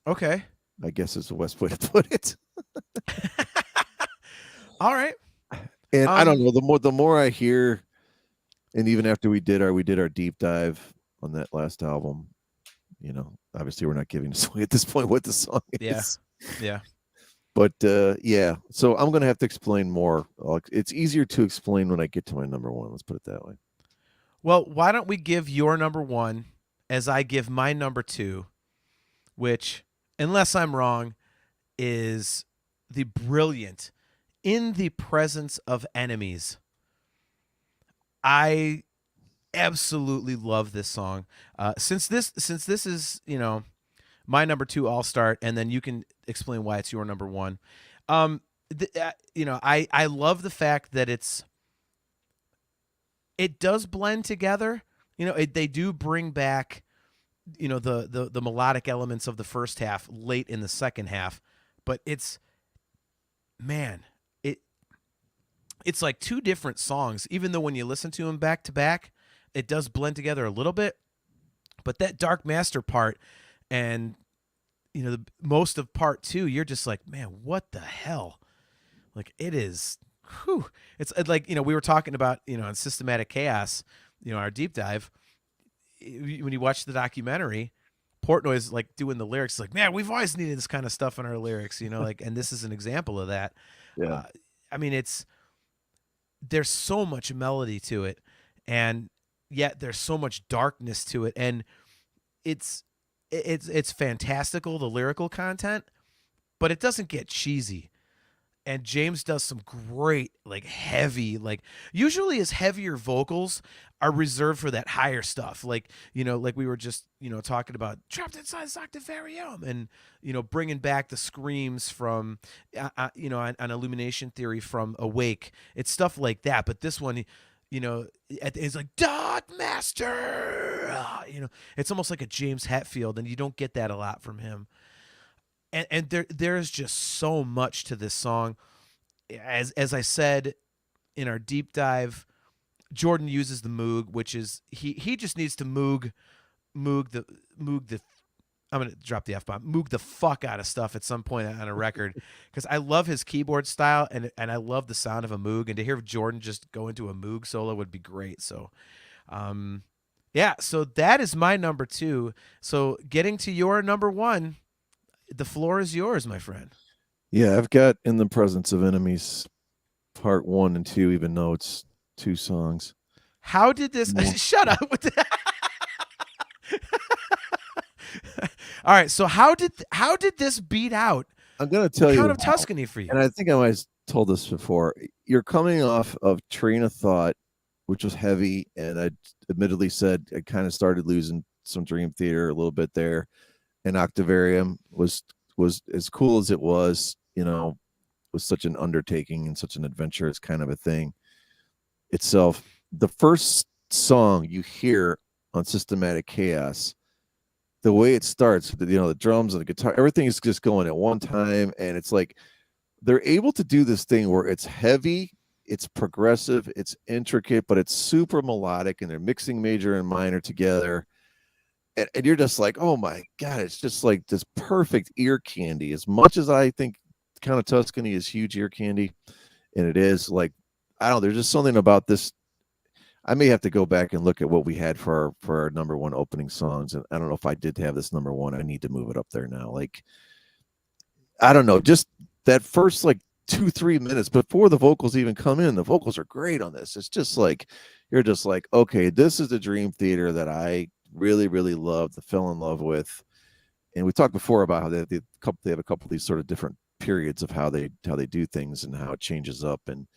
Okay. I guess is the best way to put it. All right. And I don't know, the more I hear, and even after we did our deep dive on that last album, obviously we're not giving this away at this point what the song is. Yeah. But yeah, so I'm gonna have to explain more. It's easier to explain when I get to my number 1. Let's put it that way. Well, why don't we give your number 1 as I give my number 2, which, unless I'm wrong, is the brilliant In the Presence of Enemies. I absolutely love this song. Since this is, my number 2, I'll start, and then you can explain why it's your number 1. I love the fact that it does blend together. They do bring back, the melodic elements of the first half late in the second half, but it's like 2 different songs, even though when you listen to them back to back, it does blend together a little bit. But that Dark Master part and, most of part 2, you're just like, man, what the hell? Like, it is, whew. It's like, we were talking about, in Systematic Chaos, our deep dive, when you watch the documentary, Portnoy's like doing the lyrics, like, man, we've always needed this kind of stuff in our lyrics, and this is an example of that. Yeah. There's so much melody to it, and yet there's so much darkness to it, and it's fantastical, the lyrical content, but it doesn't get cheesy. And James does some great, heavy, usually his heavier vocals are reserved for that higher stuff. Like we were just, talking about Trapped Inside Octavarium and, bringing back the screams from, on Illumination Theory from Awake. It's stuff like that. But this one, it's like Dark Master, it's almost like a James Hetfield, and you don't get that a lot from him. And there's just so much to this song. As I said in our deep dive, Jordan uses the Moog, which is he just needs to Moog the I'm gonna drop the F-bomb, Moog the fuck out of stuff at some point on a record, because I love his keyboard style and I love the sound of a Moog, and to hear Jordan just go into a Moog solo would be great. So yeah, so that is my number 2. So getting to your number 1, the floor is yours, my friend. Yeah, I've got In the Presence of Enemies part 1 and 2, even though it's 2 songs. How did this shut up with that? All right, so how did this beat out I'm going to tell you Count of Tuscany for you? And I think I might have told this before. You're coming off of Train of Thought, which was heavy, and I admittedly said I kind of started losing some Dream Theater a little bit there. And Octavarium was as cool as it was, was such an undertaking and such an adventurous kind of a thing itself. The first song you hear on Systematic Chaos, the way it starts, the drums and the guitar, everything is just going at one time, and it's like they're able to do this thing where it's heavy, it's progressive, it's intricate, but it's super melodic, and they're mixing major and minor together. And you're just like, oh my God, it's just like this perfect ear candy. As much as I think Count of Tuscany is huge ear candy, and it is, like, I don't know, there's just something about this. I may have to go back and look at what we had for our number one opening songs, and I don't know if I did have this number one. I need to move it up there now. Like, I don't know, just that first like 2-3 minutes before the vocals even come in. The vocals are great on this. It's just like you're just like, okay, this is the Dream Theater that I really, really loved, fell in love with. And we talked before about how they have a couple of these sort of different periods of how they do things and how it changes up. And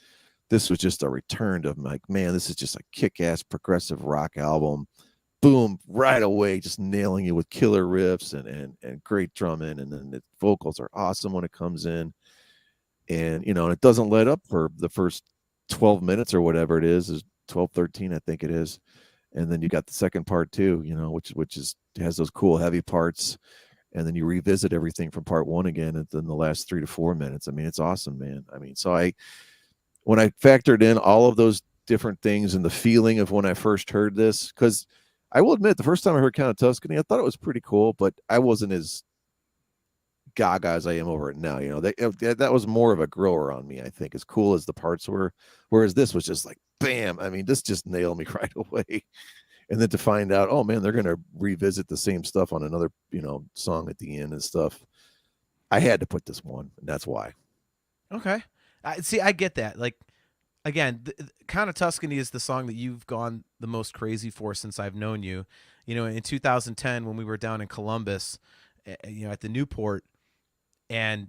this was just a return to, like, man, this is just a kick-ass progressive rock album. Boom, right away, just nailing you with killer riffs and great drumming, and then the vocals are awesome when it comes in, and and it doesn't let up for the first 12 minutes or whatever it is 12, 13, I think it is, and then you got the second part too, which has those cool heavy parts, and then you revisit everything from part one again, and then the last 3 to 4 minutes. I mean, it's awesome, man. I mean, so when I factored in all of those different things and the feeling of when I first heard this, because I will admit, the first time I heard Count of Tuscany, I thought it was pretty cool, but I wasn't as gaga as I am over it now. That was more of a grower on me, I think, as cool as the parts were. Whereas this was just like, bam. I mean, this just nailed me right away. And then to find out, oh man, they're going to revisit the same stuff on another, song at the end and stuff. I had to put this one, and that's why. Okay. See, I get that. Like, again, Count of Tuscany is the song that you've gone the most crazy for since I've known you. In 2010 when we were down in Columbus, at the Newport, and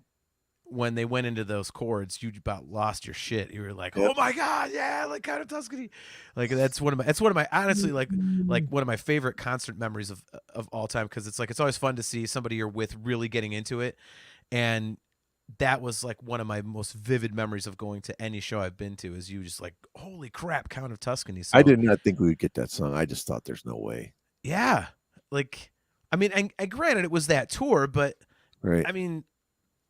when they went into those chords, you about lost your shit. You were like, "Oh my god, yeah, like Count of Tuscany." Like that's one of my honestly like one of my favorite concert memories of all time, because it's always fun to see somebody you're with really getting into it, and that was like one of my most vivid memories of going to any show I've been to, is you just like, holy crap, Count of Tuscany. So I did not think we would get that song. I just thought there's no way. yeah, like, I mean, and granted it was that tour, but Right. I mean,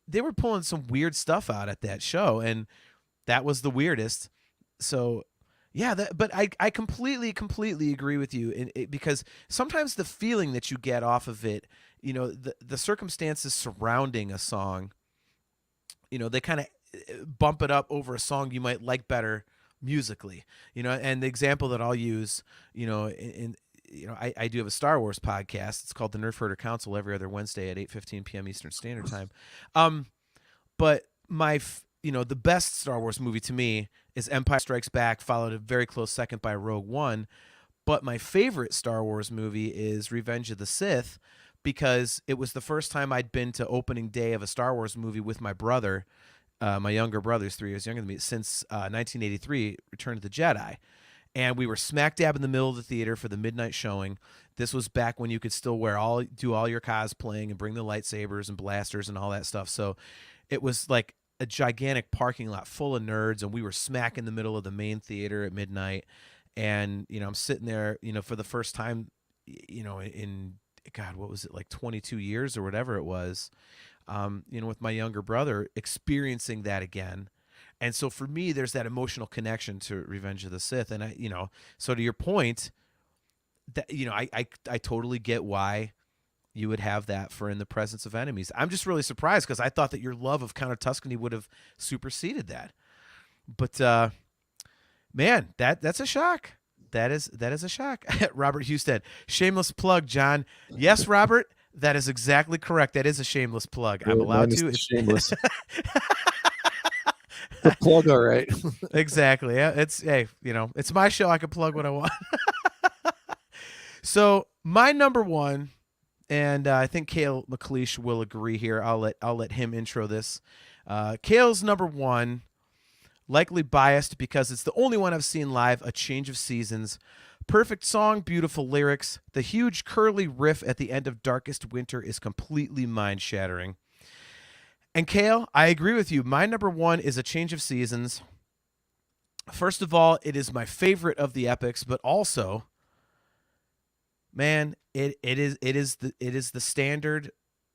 they were pulling some weird stuff out at that show, and that was the weirdest. So yeah, but I completely agree with you, because sometimes the feeling that you get off of it, the circumstances surrounding a song, they kind of bump it up over a song you might like better musically, and the example that I'll use, I do have a Star Wars podcast. It's called the Nerf Herder Council, every other Wednesday at 8:15 p.m. Eastern Standard Time. But the best Star Wars movie to me is Empire Strikes Back, followed a very close second by Rogue One. But my favorite Star Wars movie is Revenge of the Sith, because it was the first time I'd been to opening day of a Star Wars movie with my brother. My younger brother is 3 years younger than me, since 1983, Return of the Jedi. And we were smack dab in the middle of the theater for the midnight showing. This was back when you could still do all your cosplaying and bring the lightsabers and blasters and all that stuff. So it was like a gigantic parking lot full of nerds, and we were smack in the middle of the main theater at midnight. And, I'm sitting there, for the first time, in, God, what was it, like 22 years or whatever it was, with my younger brother, experiencing that again. And so for me, there's that emotional connection to Revenge of the Sith. And so to your point, that, I totally get why you would have that for In the Presence of Enemies. I'm just really surprised, because I thought that your love of Count of Tuscany would have superseded that. But man, that's a shock. That is a shock. Robert Husted, shameless plug, John. Yes, Robert, that is exactly correct. That is a shameless plug. I'm allowed to. It's shameless. The plug, all right. Exactly. Yeah, it's my show. I can plug what I want. So my number one, and I think Cale McLeish will agree here. I'll let him intro this. Cale's number one, likely biased because it's the only one I've seen live, A Change of Seasons. Perfect song, beautiful lyrics. The huge curly riff at the end of Darkest Winter is completely mind-shattering. And Cale, I agree with you. My number one is A Change of Seasons. First of all, it is my favorite of the epics, but also, man, it is the standard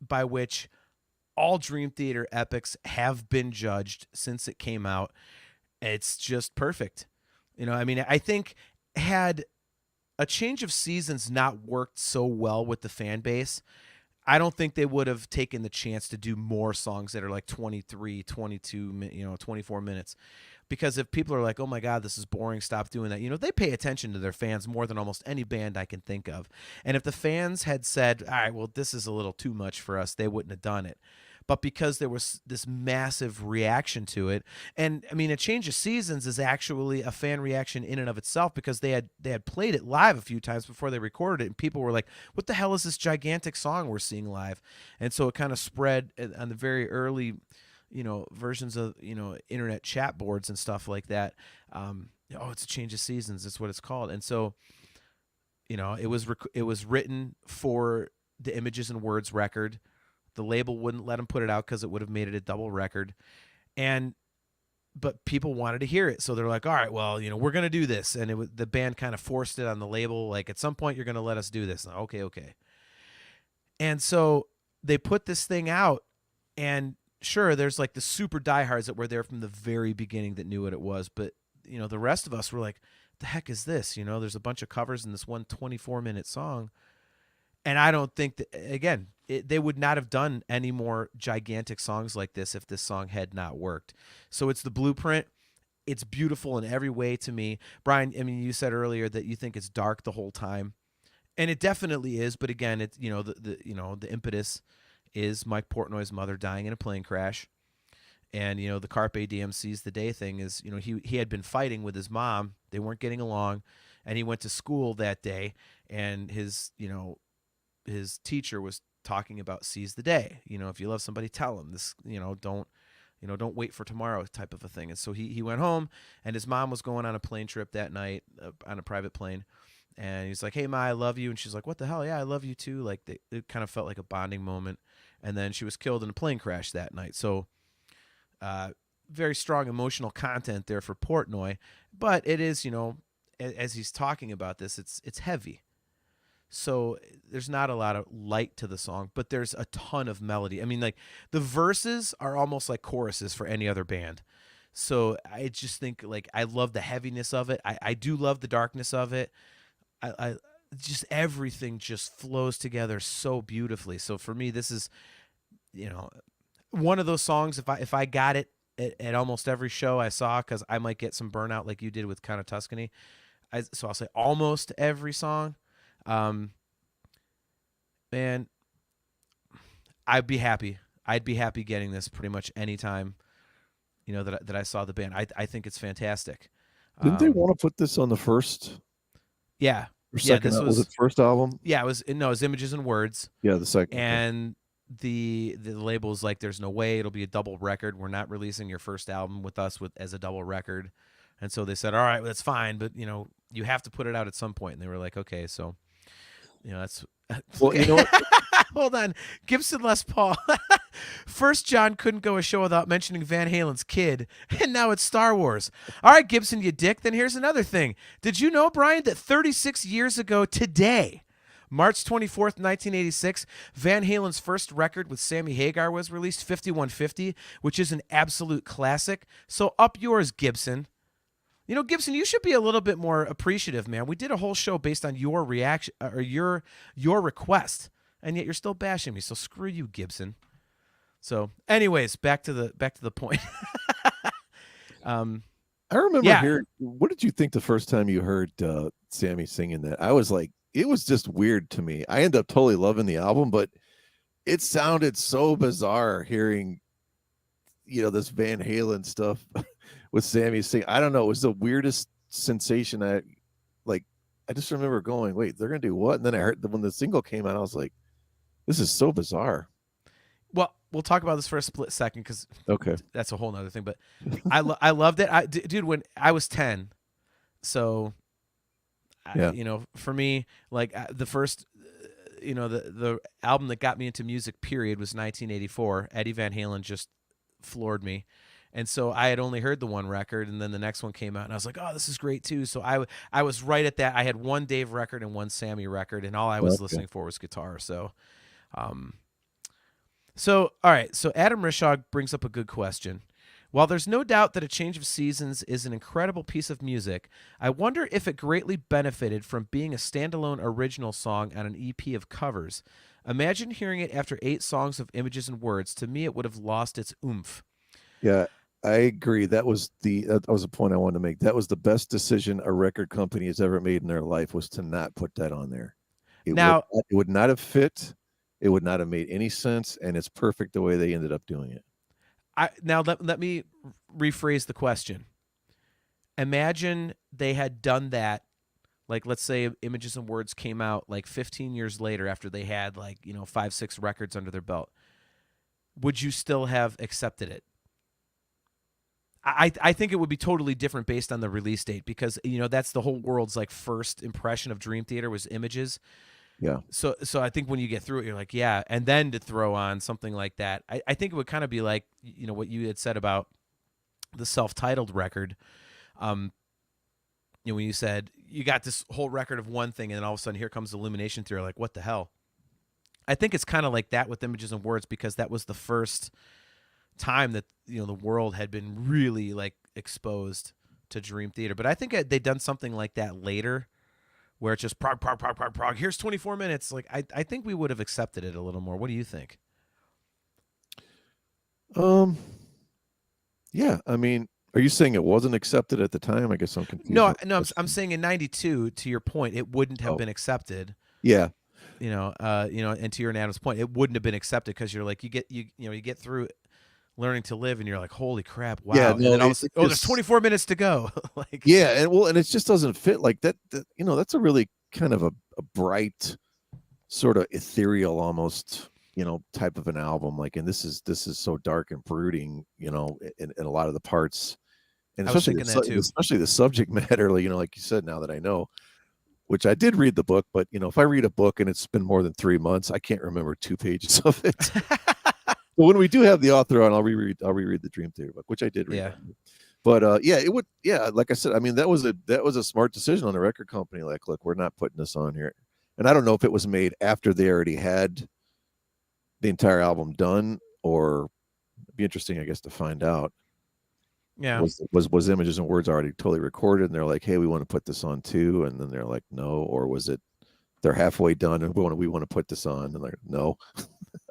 by which all Dream Theater epics have been judged since it came out. It's just perfect. I think had A Change of Seasons not worked so well with the fan base, I don't think they would have taken the chance to do more songs that are like 23, 22, 24 minutes. Because if people are like, oh my God, this is boring, stop doing that, they pay attention to their fans more than almost any band I can think of. And if the fans had said, all right, well, this is a little too much for us, they wouldn't have done it. But because there was this massive reaction to it, and I mean, A Change of Seasons is actually a fan reaction in and of itself, because they had played it live a few times before they recorded it, and people were like, what the hell is this gigantic song we're seeing live? And so it kind of spread on the very early versions of internet chat boards and stuff like that. It's A Change of Seasons, that's what it's called. And so it was written for the Images and Words record. The label wouldn't let him put it out because it would have made it a double record. But people wanted to hear it. So they're like, all right, well, we're going to do this. And the band kind of forced it on the label. Like, at some point, you're going to let us do this. Okay. And so they put this thing out. And sure, there's like the super diehards that were there from the very beginning that knew what it was. But, the rest of us were like, the heck is this? There's a bunch of covers in this one 24-minute song. And I don't think that, again, they would not have done any more gigantic songs like this if this song had not worked. So it's the blueprint. It's beautiful in every way to me. Brian, I mean, you said earlier that you think it's dark the whole time, and it definitely is. But again, it's the impetus is Mike Portnoy's mother dying in a plane crash, and the Carpe Diem seize the day thing is he had been fighting with his mom. They weren't getting along, and he went to school that day, and his teacher was talking about seize the day. If you love somebody, tell them this. Don't wait for tomorrow, type of a thing. And so he went home, and his mom was going on a plane trip that night on a private plane, and he's like, "Hey, Ma, I love you," and she's like, "What the hell? Yeah, I love you too." Like it kind of felt like a bonding moment. And then she was killed in a plane crash that night. So, very strong emotional content there for Portnoy, but it is as he's talking about this, it's heavy. So there's not a lot of light to the song, but there's a ton of melody. I mean, like, the verses are almost like choruses for any other band. So I just think, like, I love the heaviness of it. I do love the darkness of it. I just, everything just flows together so beautifully. So for me, this is, one of those songs, if I got it at almost every show I saw, because I might get some burnout like you did with Count of Tuscany. So I'll say almost every song. Man, I'd be happy. I'd be happy getting this pretty much anytime, that I saw the band. I think it's fantastic. Didn't they want to put this on the first? Yeah. Or second? This was it first album? Yeah, it was Images and Words. Yeah, the second. And the label's like, there's no way, it'll be a double record. We're not releasing your first album with us as a double record. And so they said, all right, well, that's fine, but you have to put it out at some point. And they were like, okay, so that's well, okay. You know what? Hold on. Gibson Les Paul. First, John couldn't go a show without mentioning Van Halen's Kid, and now it's Star Wars. All right, Gibson, you dick. Then here's another thing. Did you know, Brian, that 36 years ago today, March 24th, 1986, Van Halen's first record with Sammy Hagar was released, 5150, which is an absolute classic. So up yours, Gibson. Gibson, you should be a little bit more appreciative, man. We did a whole show based on your reaction or your request, and yet you're still bashing me. So screw you, Gibson. So, anyways, back to the point. I remember hearing. What did you think the first time you heard Sammy singing that? I was like, it was just weird to me. I ended up totally loving the album, but it sounded so bizarre hearing, this Van Halen stuff with Sammy singing. I don't know. It was the weirdest sensation. I just remember going, wait, they're going to do what? And then I heard when the single came out, I was like, this is so bizarre. Well, we'll talk about this for a split second because that's a whole nother thing. But I loved it. Dude, when I was 10, so, for me, like the first, the album that got me into music, period, was 1984. Eddie Van Halen just floored me. And so I had only heard the one record, and then the next one came out, and I was like, oh, this is great, too. So I was right at that. I had one Dave record and one Sammy record, and all I was listening for was guitar. So, all right. So Adam Rishog brings up a good question. While there's no doubt that A Change of Seasons is an incredible piece of music, I wonder if it greatly benefited from being a standalone original song on an EP of covers. Imagine hearing it after 8 songs of Images and Words. To me, it would have lost its oomph. Yeah. I agree. That was a point I wanted to make. That was the best decision a record company has ever made in their life, was to not put that on there. Now, It would not have fit. It would not have made any sense, and it's perfect the way they ended up doing it. let me rephrase the question. Imagine they had done that, like, let's say Images and Words came out like 15 years later after they had, like, 5-6 records under their belt. Would you still have accepted it? I think it would be totally different based on the release date, because that's the whole world's like first impression of Dream Theater was Images. Yeah. So I think when you get through it, you're like, yeah. And then to throw on something like that, I think it would kind of be like, what you had said about the self-titled record. When you said you got this whole record of one thing and then all of a sudden here comes Illumination Theory, like, what the hell? I think it's kind of like that with Images and Words, because that was the first time that the world had been really like exposed to Dream Theater. But I think they'd done something like that later, where it's just prog. Here's 24 minutes. Like, I think we would have accepted it a little more. What do you think? Yeah. I mean, are you saying it wasn't accepted at the time? I guess I'm confused. No. I'm saying in '92, to your point, it wouldn't have been accepted. Yeah. And to your and Adam's point, it wouldn't have been accepted because you're like, you get through Learning to Live and you're like, holy crap, wow. Yeah, and then there's 24 minutes to go. Like, yeah, and it just doesn't fit like that. That's a really kind of a bright, sort of ethereal, almost, type of an album. Like, and this is so dark and brooding, in a lot of the parts, and especially the subject matter. Like you said, now that I know, which I did read the book, but if I read a book and it's been more than 3 months, I can't remember 2 pages of it. But when we do have the author on, I'll reread the Dream Theater book, which I did read. Yeah. But it would, like I said, I mean, that was a smart decision on the record company. Like, look, we're not putting this on here. And I don't know if it was made after they already had the entire album done, or it'd be interesting, I guess, to find out. Yeah. Was Images and Words already totally recorded and they're like, hey, we want to put this on too, and then they're like, no, or was it they're halfway done and we want to put this on, and they're like, no.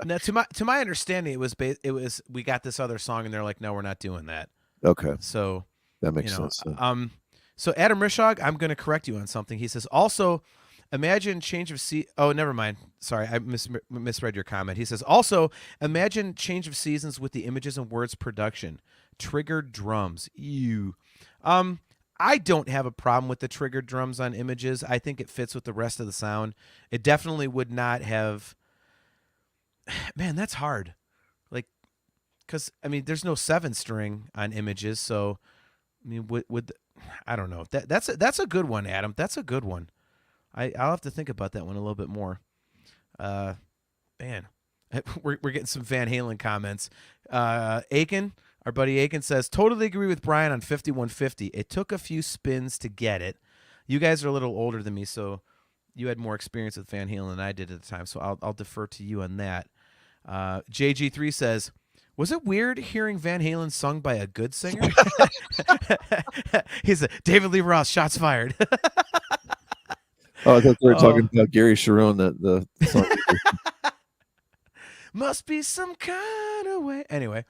Now, to my understanding, it was we got this other song and they're like, no, we're not doing that. Okay. So that makes sense. So Adam Rishog, I'm going to correct you on something. He says, also, imagine change of Oh, never mind. Sorry, I misread your comment. He says, also, imagine change of seasons with the Images and Words production. Triggered drums. Ew. I don't have a problem with the triggered drums on Images. I think it fits with the rest of the sound. It definitely would not have... Man, that's hard. Like, because, I mean, there's no 7-string on Images, so, I mean, would I don't know. That's a good one, Adam. That's a good one. I'll have to think about that one a little bit more. Man, we're getting some Van Halen comments. Aiken, our buddy Aiken, says, totally agree with Brian on 5150. It took a few spins to get it. You guys are a little older than me, so you had more experience with Van Halen than I did at the time, so I'll defer to you on that. JG3 says, was it weird hearing Van Halen sung by a good singer? He said, David Lee Roth, shots fired. Oh, I thought we were talking about Gary Sharon, the song. Must be some kind of way. Anyway,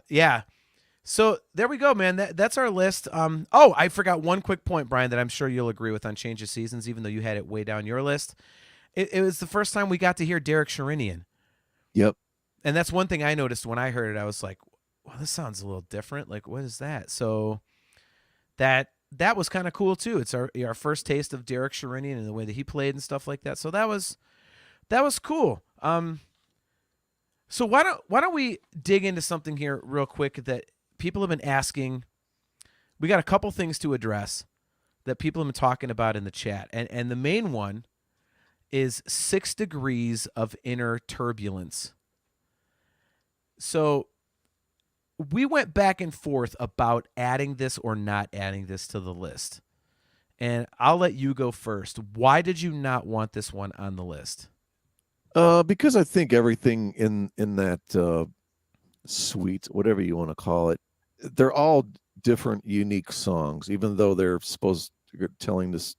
yeah. So there we go, man. That's our list. I forgot one quick point, Brian, that I'm sure you'll agree with on Change of Seasons, even though you had it way down your list. It was the first time we got to hear Derek Sherinian. Yep. And that's one thing I noticed when I heard it. I was like, well, this sounds a little different. Like, what is that? So that was kind of cool too. It's our first taste of Derek Sherinian and the way that he played and stuff like that. So that was cool. So why don't we dig into something here real quick that people have been asking. We got a couple things to address that people have been talking about in the chat. And the main one is 6 degrees of inner turbulence. So we went back and forth about adding this or not adding this to the list. And I'll let you go first. Why did you not want this one on the list? Because I think everything in that suite, whatever you want to call it, they're all different, unique songs. Even though they're supposed to be telling this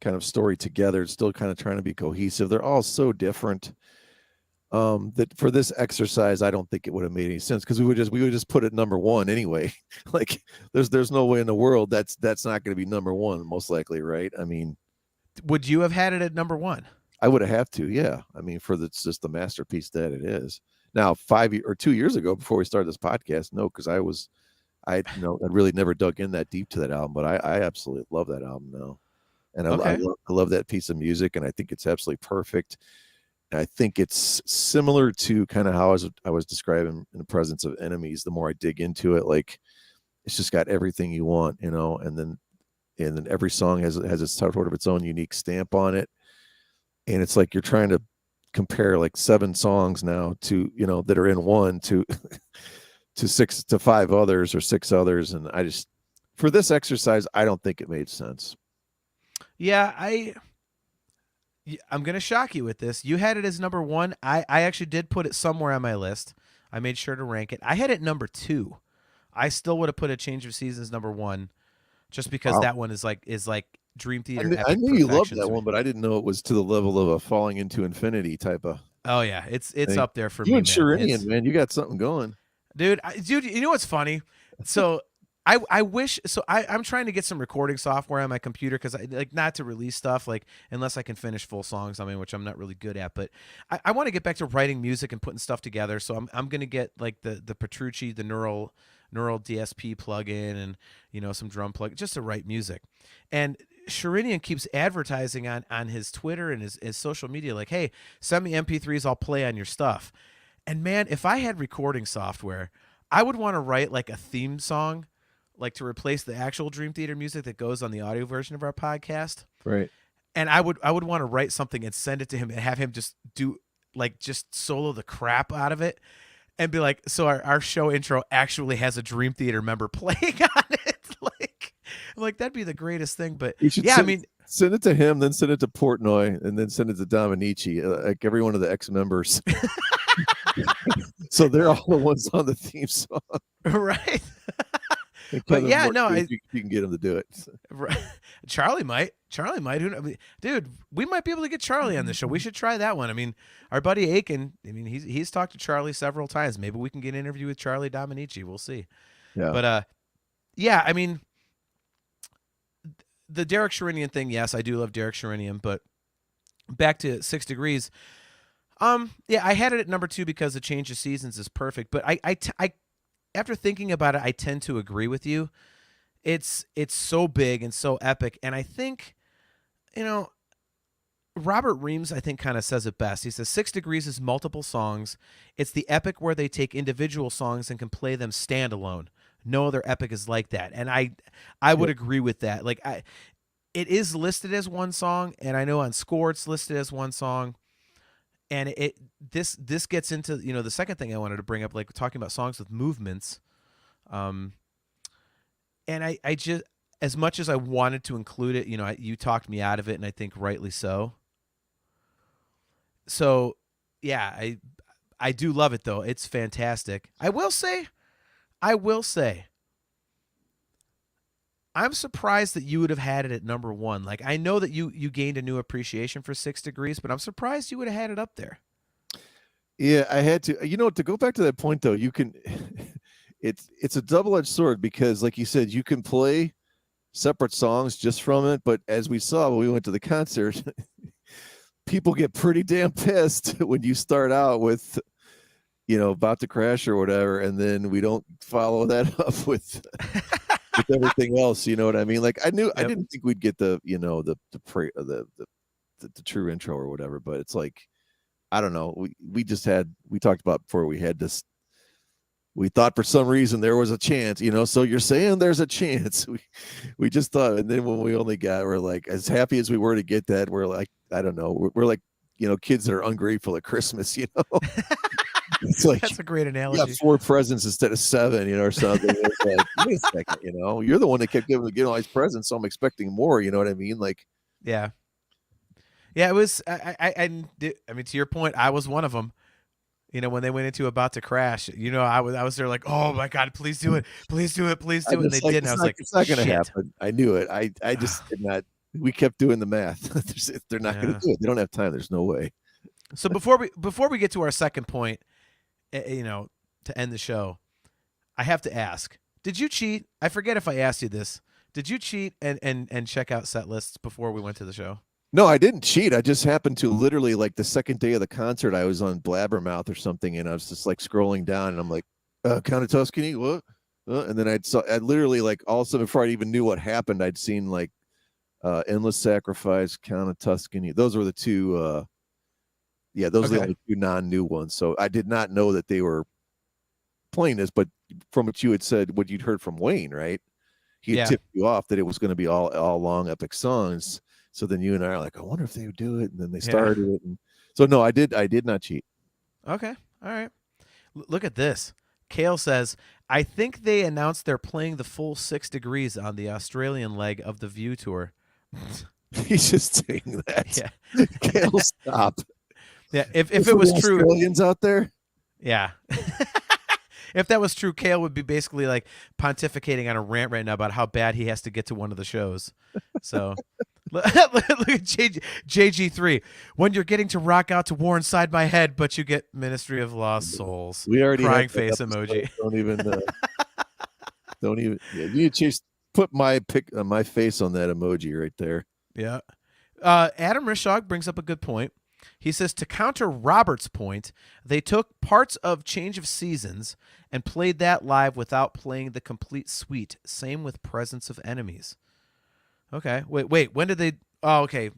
kind of story together, it's still kind of trying to be cohesive. They're all so different. That for this exercise, I don't think it would have made any sense because we would just put it number one anyway. Like there's no way in the world that's not going to be number one, most likely, right? I mean, Would you have had it at number one? I would have to, yeah. I mean, for it's just the masterpiece that it is. Now, 2 years ago, before we started this podcast, no, because I really never dug in that deep to that album, but I absolutely love that album now, and Okay. I love that piece of music, and I think it's absolutely perfect. I think it's similar to kind of how I was describing in the presence of enemies. The more I dig into it, like it's just got everything you want, and then every song has its sort of its own unique stamp on it, and it's like you're trying to compare like 7 songs now to that are in one to to 5 others or 6 others, and I just for this exercise I don't think it made sense. Yeah, I'm gonna shock you with this. You had it as number one. I actually did put it somewhere on my list. I made sure to rank it. I had it number 2. I still would have put A Change of Seasons number 1, just because Wow. that one is like Dream I Theater knew, I epic knew you loved perfection that to me. one, but I didn't know it was to the level of a Falling into Infinity type of Oh yeah, it's thing. up there for You me, and man. Sharinian, It's man, you got something going. dude. You know what's funny? So I wish so I'm trying to get some recording software on my computer because I like not to release stuff like unless I can finish full songs. I mean, which I'm not really good at, but I want to get back to writing music and putting stuff together. So I'm gonna get like the Petrucci, the neural DSP plugin, and some drum plug just to write music. And Sharinian keeps advertising on his Twitter and his social media like, hey, send me MP3s, I'll play on your stuff. And man, if I had recording software, I would want to write like a theme song, like to replace the actual Dream Theater music that goes on the audio version of our podcast. Right. And I would want to write something and send it to him and have him just do like just solo the crap out of it and be like, so our show intro actually has a Dream Theater member playing on it. Like I'm like, that'd be the greatest thing. But You should yeah, I mean, send it to him, then send it to Portnoy, and then send it to Dominici, like every one of the ex-members. So they're all the ones on the theme song. right. And But Kevin yeah, Mark, no, you can get him to do it. right. Charlie might. Who knows? Dude, we might be able to get Charlie on the show. We should try that one. I mean, our buddy Aiken. I mean, he's talked to Charlie several times. Maybe we can get an interview with Charlie Dominici. We'll see. Yeah. But yeah. I mean, the Derek Sharinian thing. Yes, I do love Derek Sharinian. But back to 6 Degrees. Yeah, I had it at number 2 because the Change of Seasons is perfect. But I after thinking about it, I tend to agree with you. It's so big and so epic, and I think, Robert Reams, I think, kind of says it best. He says 6 Degrees is multiple songs. It's the epic where they take individual songs and can play them standalone. No other epic is like that, and I would agree with that. Like it is listed as one song, and I know on Score it's listed as one song. And this gets into the second thing I wanted to bring up, like talking about songs with movements. And I just, as much as I wanted to include it, you talked me out of it, and I think rightly so. So yeah, I do love it though. It's fantastic. I will say, I'm surprised that you would have had it at number 1. Like I know that you gained a new appreciation for 6 Degrees, but I'm surprised you would have had it up there. Yeah, I had to. To go back to that point though, you can. It's a double-edged sword because, like you said, you can play separate songs just from it, but as we saw when we went to the concert, people get pretty damn pissed when you start out with, about to crash or whatever, and then we don't follow that up with everything else. You know what I mean? Like I Yep. didn't think we'd get the true intro or whatever, but it's like I don't know. We talked about before we had this. We thought for some reason there was a chance, so you're saying there's a chance. We just thought, and then when we're like as happy as we were to get that, we're like, I don't know, we're like, kids that are ungrateful at Christmas, It's like That's a great you got analogy. 4 presents instead of 7, or something. It's like, wait a second, you're the one that kept getting all these presents, so I'm expecting more. You know what I mean? Like, Yeah. Yeah, it was. I mean, to your point, I was one of them. When they went into About to Crash, I was there like, oh my god, please do it, please do it, please do it. And they did, and I was like, it's not going to shit. happen. I knew it. I just did not. We kept doing the math. They're not going to Yeah. do it. They don't have time. There's no way. So before we get to our second point, to end the show, I have to ask: did you cheat? I forget if I asked you this. Did you cheat and check out set lists before we went to the show? No, I didn't cheat. I just happened to literally like the second day of the concert, I was on Blabbermouth or something, and I was just like scrolling down, and I'm like, Count of Tuscany, what? And then I literally like all of a sudden before I even knew what happened, I'd seen like Endless Sacrifice, Count of Tuscany. Those were the two. Those are the only two non-new ones. So I did not know that they were playing this, but from what you had said, what you'd heard from Wayne, right? He had tipped you off that it was going to be all long epic songs. So then you and I are like, I wonder if they would do it, and then they started it. And so no, I did not cheat. Okay, all right. Look at this. Kale says, I think they announced they're playing the full 6 Degrees on the Australian leg of the View tour. He's just saying that. Yeah. Kale, stop. Yeah, if it was true, Australians out there. Yeah. If that was true, Kale would be basically like pontificating on a rant right now about how bad he has to get to one of the shows. So look at JG3. When you're getting to rock out to Warren Side My Head, but you get Ministry of Lost Souls. We already crying face emoji. Don't even. Yeah, you just put my face on that emoji right there. Yeah. Adam Rishog brings up a good point. He says, to counter Robert's point, they took parts of Change of Seasons and played that live without playing the complete suite. Same with Presence of Enemies. Okay. Wait. When did they... Oh, okay.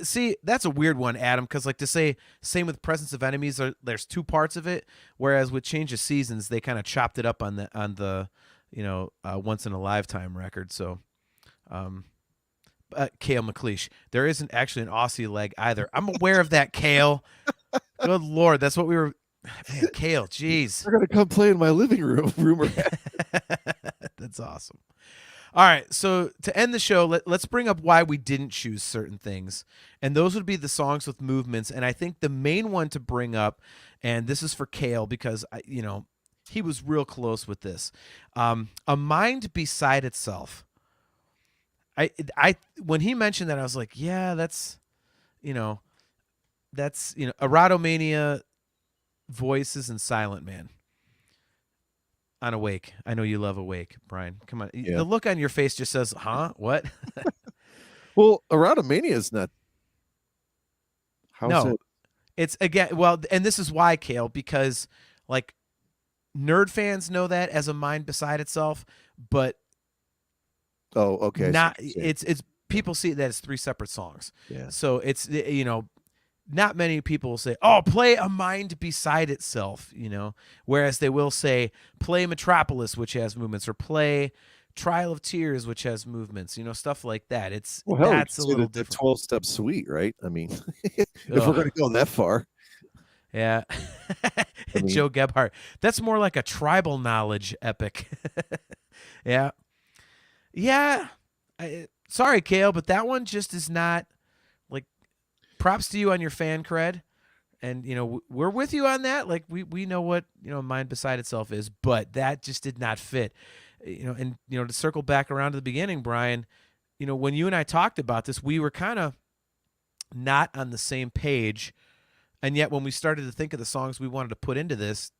See, that's a weird one, Adam, because like to say same with Presence of Enemies, there's two parts of it, whereas with Change of Seasons, they kind of chopped it up on the Once in a Lifetime record. So... Kale McLeish. There isn't actually an Aussie leg either. I'm aware of that, Kale. Good Lord. That's what we were. Man, Kale, jeez. They're going to come play in my living room. Rumor. That's awesome. All right. So to end the show, let's bring up why we didn't choose certain things. And those would be the songs with movements. And I think the main one to bring up, and this is for Kale because, he was real close with this. A Mind Beside Itself. I when he mentioned that, I was like, yeah, that's Erotomania, Voices, and Silent Man. On Awake. I know you love Awake, Brian. Come on. Yeah. The look on your face just says, huh? What? Well, Erotomania is not. No. It's again, well, and this is why, Kale, because like nerd fans know that as A Mind Beside Itself, but oh, okay. It's people see that as 3 separate songs. Yeah. So it's not many people will say, "Oh, play A Mind Beside Itself," whereas they will say, "Play Metropolis," which has movements, or play Trial of Tears, which has movements. Stuff like that. That's a little different. 12-step suite, right? I mean, if we're going to go that far. Yeah. Joe Gebhardt. That's more like a tribal knowledge epic. Yeah. Yeah, sorry, Kale, but that one just is not like. Props to you on your fan cred, and we're with you on that. Like we know what Mind Beside Itself is, but that just did not fit. And to circle back around to the beginning, Brian, when you and I talked about this, we were kind of not on the same page, and yet when we started to think of the songs we wanted to put into this,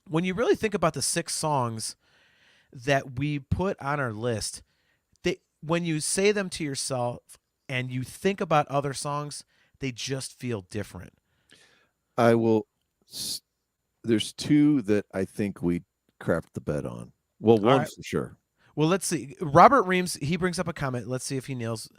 when you really think about the 6 songs that we put on our list, when you say them to yourself and you think about other songs, they just feel different. There's 2 that I think we crapped the bed on. Well, one for sure. Well, let's see. Robert Reams, he brings up a comment. Let's see if he nails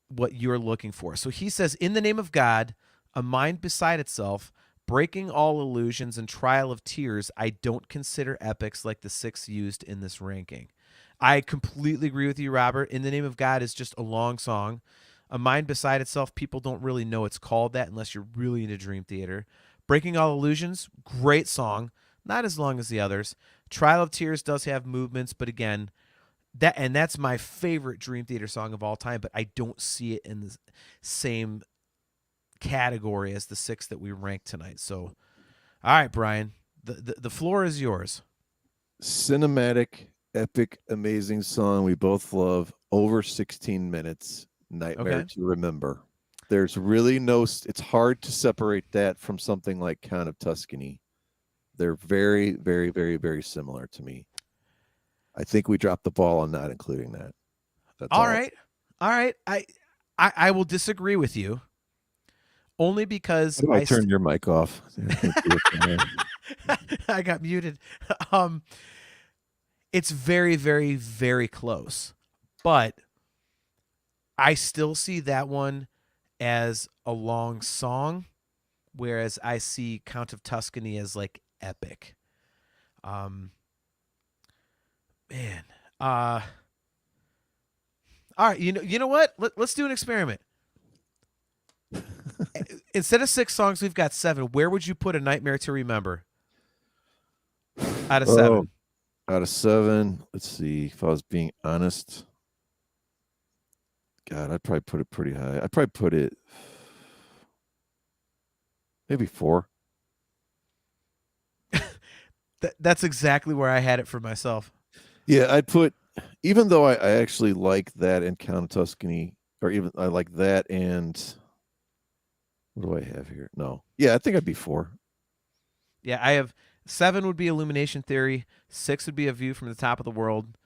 what you're looking for. So he says, in the Name of God, A Mind Beside Itself, Breaking All Illusions, and Trial of Tears, I don't consider epics like the 6 used in this ranking. I completely agree with you, Robert. In the Name of God is just a long song. A Mind Beside Itself, people don't really know it's called that unless you're really into Dream Theater. Breaking All Illusions, great song. Not as long as the others. Trial of Tears does have movements, but again, that's my favorite Dream Theater song of all time, but I don't see it in the same category as the 6 that we ranked tonight. So, all right, Brian, the floor is yours. Cinematic, epic, amazing song we both love. Over 16 minutes. Nightmare to Remember. There's really it's hard to separate that from something like Count of Tuscany. They're very, very, very, very similar to me. I think we dropped the ball on not including that. That's All all. right. All right. I will disagree with you only because How do I turn your mic off? I got muted. It's very, very, very close, but I still see that one as a long song, whereas I see Count of Tuscany as like epic. Man. All right, you know what? Let's do an experiment. Instead of 6 songs, we've got 7. Where would you put A Nightmare to Remember? Out of 7. Out of 7, let's see. If I was being honest, God, I'd probably put it pretty high. I'd probably put it maybe 4. That's exactly where I had it for myself. Yeah, I'd put, even though I actually like that and Count of Tuscany, or even I like that and what do I have here? No. Yeah, I think I'd be 4. Yeah, I have 7 would be Illumination Theory, 6 would be A View from the Top of the World,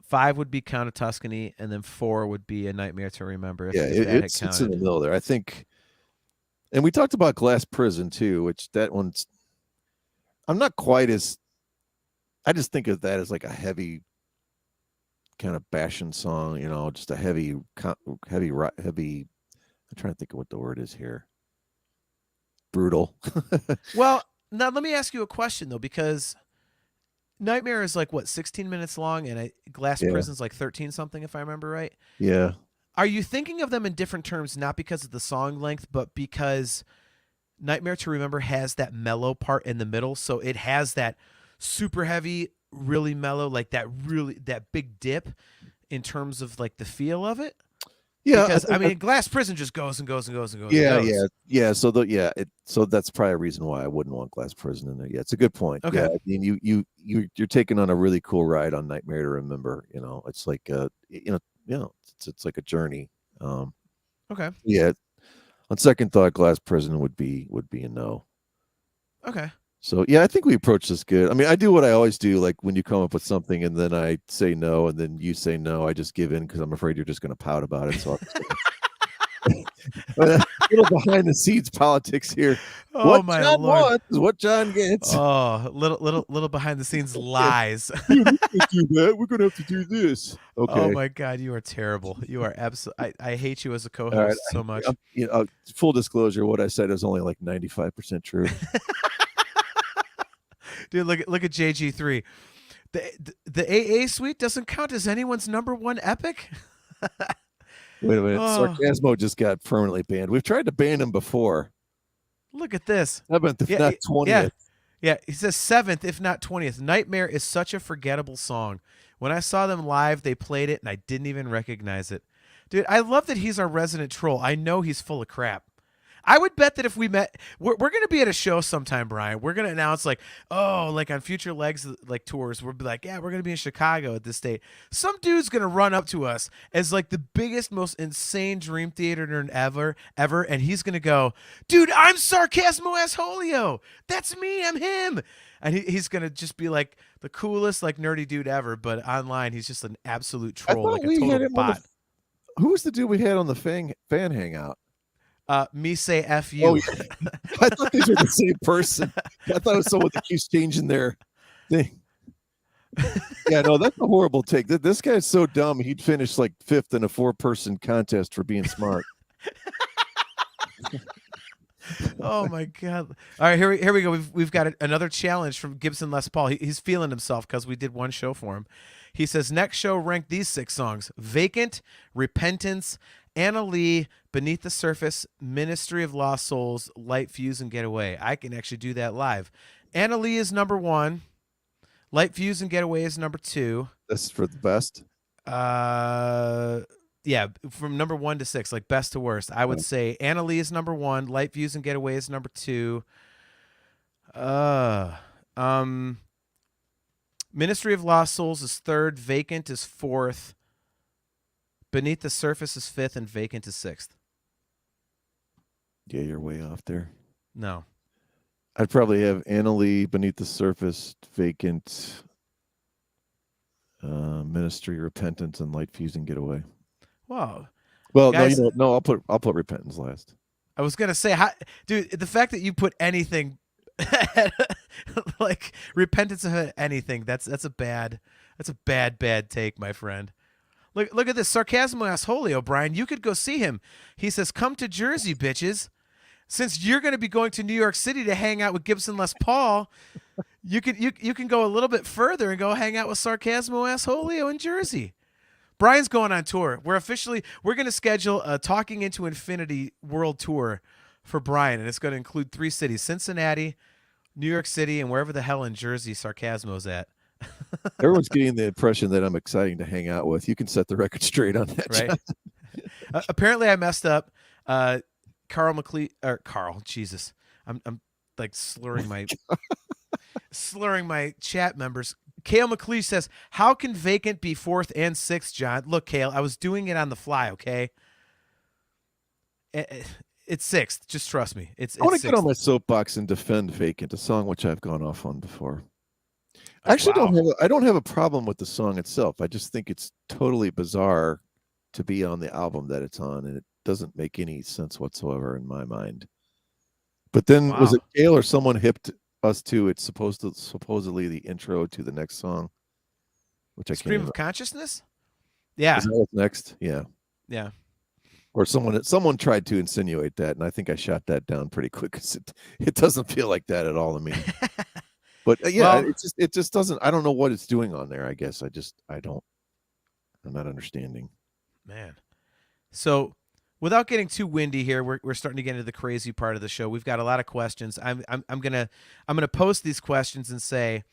5 would be Count of Tuscany, and then 4 would be A Nightmare to Remember. It sits in the middle there. I think, and we talked about Glass Prison too, which that one's, I'm not quite as, I just think of that as like a heavy kind of bashing song, just a heavy, I'm trying to think of what the word is here. Brutal. Well, now let me ask you a question though, because Nightmare is like what, 16 minutes long, and Glass Prison's like 13 something, if I remember right. Yeah. Are you thinking of them in different terms, not because of the song length, but because Nightmare to Remember has that mellow part in the middle, so it has that super heavy, really mellow, like that big dip in terms of like the feel of it? Yeah, because I mean, Glass Prison just goes and goes and goes and goes. Yeah, and goes. yeah. So that's probably a reason why I wouldn't want Glass Prison in there. Yeah, it's a good point. Okay. Yeah, I mean, you're taking on a really cool ride on Nightmare to Remember. It's like it's like a journey. Okay. Yeah. On second thought, Glass Prison would be a no. Okay. So yeah, I think we approach this good. I mean, I do what I always do, like when you come up with something and then I say no, and then you say no, I just give in because I'm afraid you're just going to pout about it. So a little behind the scenes politics here. Oh, what my John Lord. wants is what John gets. Oh, little behind the scenes lies. Dude, we can't do that. We're gonna have to do this. Okay. Oh my God, you are terrible. You are absolutely. I hate you as a co-host so much. Full disclosure, what I said is only like 95% true. Dude, look at JG3. The AA suite doesn't count as anyone's #1 epic. Wait a minute. Sarcasmo just got permanently banned. We've tried to ban him before. Look at this. How about the not 20th? Yeah, he says 7th, if not 20th. Nightmare is such a forgettable song. When I saw them live, they played it, and I didn't even recognize it. Dude, I love that he's our resident troll. I know he's full of crap. I would bet that if we met, we're going to be at a show sometime, Brian. We're going to announce like on Future Legs like tours, we'll be like, yeah, we're going to be in Chicago at this date. Some dude's going to run up to us as like the biggest, most insane Dream Theater nerd ever, and he's going to go, dude, I'm Sarcasmo Asholio. That's me. I'm him. And he's going to just be like the coolest, like nerdy dude ever, but online he's just an absolute troll, like a total bot. Who was the dude we had on the fan hangout? Me say F you. Oh, yeah. I thought these were the same person. I thought it was someone that keeps changing their thing. Yeah, no, that's a horrible take. This guy's so dumb. He'd finish like 5th in a 4-person contest for being smart. Oh my God! All right, here we go. We've got another challenge from Gibson Les Paul. He's feeling himself because we did one show for him. He says next show rank these 6 songs: Vacant, Repentance, Anna Lee, Beneath the Surface, Ministry of Lost Souls, Light Fuse, and Get Away. I can actually do that live. Anna Lee is #1. Light Fuse and Get Away is #2. This is for the best. Yeah, from #1 to 6, like best to worst. I would say Anna Lee is #1. Light Fuse and Get Away is #2. Ministry of Lost Souls is 3rd. Vacant is 4th. Beneath the Surface is 5th, and Vacant is 6th. Yeah, you're way off there. No. I'd probably have Annalie, Beneath the Surface, Vacant, Ministry, Repentance, and Light Fusing Getaway. Whoa. Well, Guys, no. I'll put Repentance last. I was gonna say, dude, the fact that you put anything, like repentance of anything, that's a bad take, my friend. Look at this Sarcasmo Asshole, O'Brien. You could go see him. He says, "Come to Jersey, bitches." Since you're going to be going to New York City to hang out with Gibson Les Paul, you can go a little bit further and go hang out with Sarcasmo Asshole in Jersey. Brian's going on tour. We're going to schedule a Talking Into Infinity world tour for Brian, and it's going to include 3 cities: Cincinnati, New York City, and wherever the hell in Jersey Sarcasmo's at. Everyone's getting the impression that I'm exciting to hang out with. You can set the record straight on that, right? Apparently, I messed up. Jesus, I'm like slurring my chat members. Kale McLeish says, "How can Vacant be 4th and 6th, John?" Look, Kale, I was doing it on the fly. Okay, it's 6th. Just trust me. I want to get on my soapbox and defend Vacant, a song which I've gone off on before. I actually don't have a problem with the song itself. I just think it's totally bizarre to be on the album that it's on, and it doesn't make any sense whatsoever in my mind. But then was it Kale or someone hipped us to it's supposedly the intro to the next song, which I Stream can't of Consciousness? Yeah. Is that what's next? Yeah. Yeah. Or someone tried to insinuate that, and I think I shot that down pretty quick because it doesn't feel like that at all to me. But it just doesn't. I don't know what it's doing on there. I guess I'm not understanding. Man. So, without getting too windy here, we're starting to get into the crazy part of the show. We've got a lot of questions. I'm gonna post these questions and say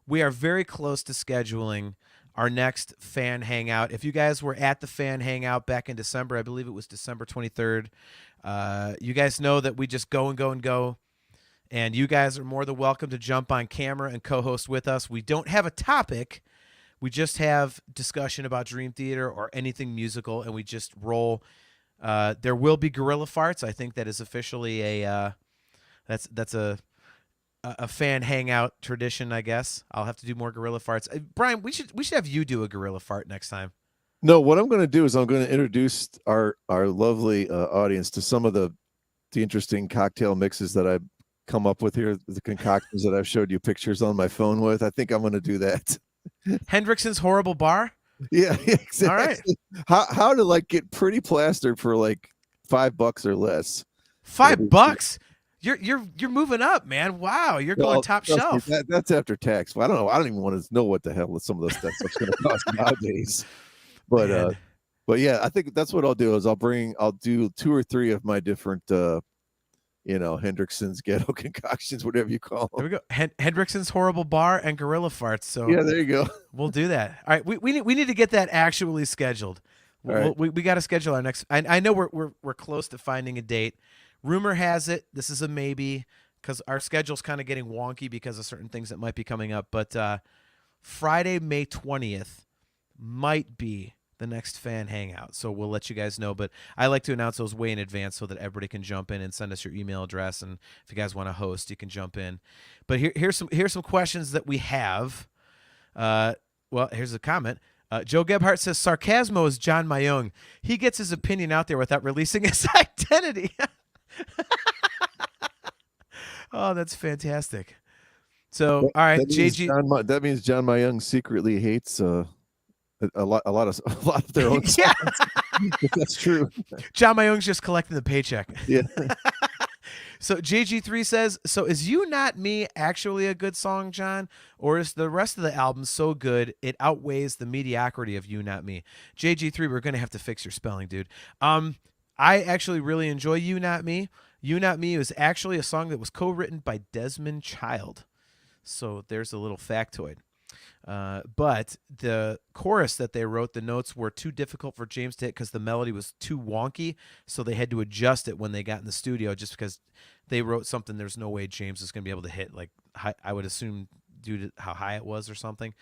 we are very close to scheduling our next fan hangout. If you guys were at the fan hangout back in December, I believe it was December 23rd. You guys know that we just go and go and go. And you guys are more than welcome to jump on camera and co-host with us. We don't have a topic. We just have discussion about Dream Theater or anything musical, and we just roll. There will be gorilla farts. I think that is officially that's a fan hangout tradition, I guess. I'll have to do more gorilla farts. Brian, we should have you do a gorilla fart next time. No, what I'm going to do is I'm going to introduce our lovely audience to some of the interesting cocktail mixes that I've come up with here, the concoctions that I've showed you pictures on my phone with. I think I'm going to do that. Hendrickson's Horrible Bar? Yeah, exactly. All right. How to like get pretty plastered for like $5 or less. $5? You're moving up, man. Wow, you're going top shelf. That's after tax. Well, I don't know. I don't even want to know what the hell some of those stuff's going to cost nowadays. But yeah, I think that's what I'll do is I'll do 2 or 3 of my different Hendrickson's ghetto concoctions, whatever you call them. There we go. Hendrickson's Horrible Bar and Gorilla Farts. So yeah, there you go. We'll do that. All right, we need to get that actually scheduled. We got to schedule our next. I know we're close to finding a date. Rumor has it this is a maybe because our schedule's kind of getting wonky because of certain things that might be coming up. But Friday, May 20th might be the next fan hangout. So we'll let you guys know. But I like to announce those way in advance so that everybody can jump in and send us your email address. And if you guys want to host, you can jump in. But here's some questions that we have. Well, here's a comment. Joe Gebhardt says, Sarcasmo is John Mayung. He gets his opinion out there without releasing his identity. Oh, that's fantastic. So, all right, JG. That means John Mayung secretly hates a lot of their own songs. Yeah. That's true. John Mayung's just collecting the paycheck. Yeah. So JG3 says, so is You Not Me actually a good song, John? Or is the rest of the album so good it outweighs the mediocrity of You Not Me? JG3, we're going to have to fix your spelling, dude. I actually really enjoy You Not Me. You Not Me was actually a song that was co-written by Desmond Child. So there's a little factoid. But the chorus that they wrote, the notes were too difficult for James to hit because the melody was too wonky, so they had to adjust it when they got in the studio just because they wrote something there's no way James is going to be able to hit, like I would assume due to how high it was or something.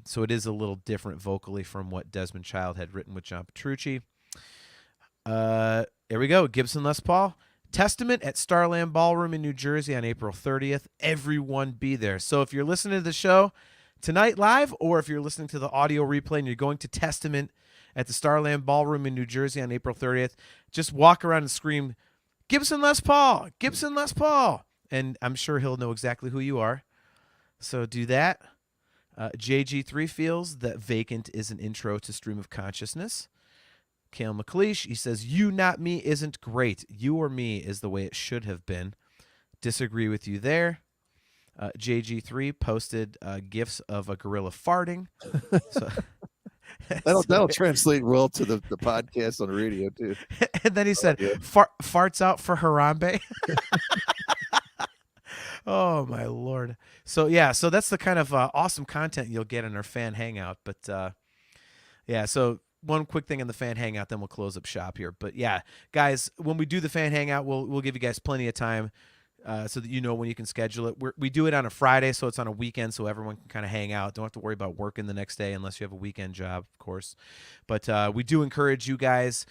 So it is a little different vocally from what Desmond Child had written with John Petrucci. Here we go. Gibson Les Paul. Testament at Starland Ballroom in New Jersey on April 30th. Everyone be there. So if you're listening to the show tonight live, or if you're listening to the audio replay and you're going to Testament at the Starland Ballroom in New Jersey on April 30th, just walk around and scream, Gibson Les Paul, Gibson Les Paul. And I'm sure he'll know exactly who you are. So do that. JG3 feels that Vacant is an intro to Stream of Consciousness. Kale McLeish, he says, You Not Me isn't great. You or Me is the way it should have been. Disagree with you there. JG3 posted gifs of a gorilla farting. So, that'll translate well to the podcast on radio, too. And then he said, farts out for Harambe. Oh, my Lord. So, yeah, so that's the kind of awesome content you'll get in our fan hangout. But, yeah, so one quick thing in the fan hangout, then we'll close up shop here. But, yeah, guys, when we do the fan hangout, we'll give you guys plenty of time so that you know when you can schedule it. We do it on a Friday, so it's on a weekend, so everyone can kind of hang out. Don't have to worry about working the next day unless you have a weekend job, of course. But we do encourage you guys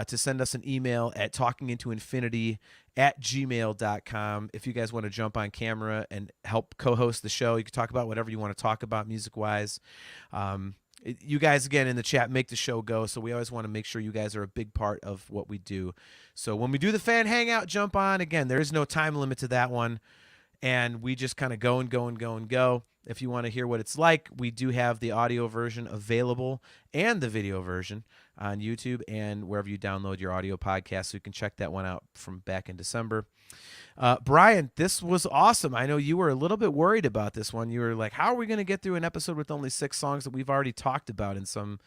to send us an email at talkingintoinfinity@gmail.com. If you guys want to jump on camera and help co-host the show, you can talk about whatever you want to talk about music-wise. You guys, again, in the chat, make the show go, so we always want to make sure you guys are a big part of what we do. So when we do the fan hangout, jump on. Again, there is no time limit to that one, and we just kind of go and go and go and go. If you want to hear what it's like, we do have the audio version available and the video version on YouTube and wherever you download your audio podcast, so you can check that one out from back in December. Brian, this was awesome. I know you were a little bit worried about this one. You were like, how are we going to get through an episode with only 6 songs that we've already talked about in some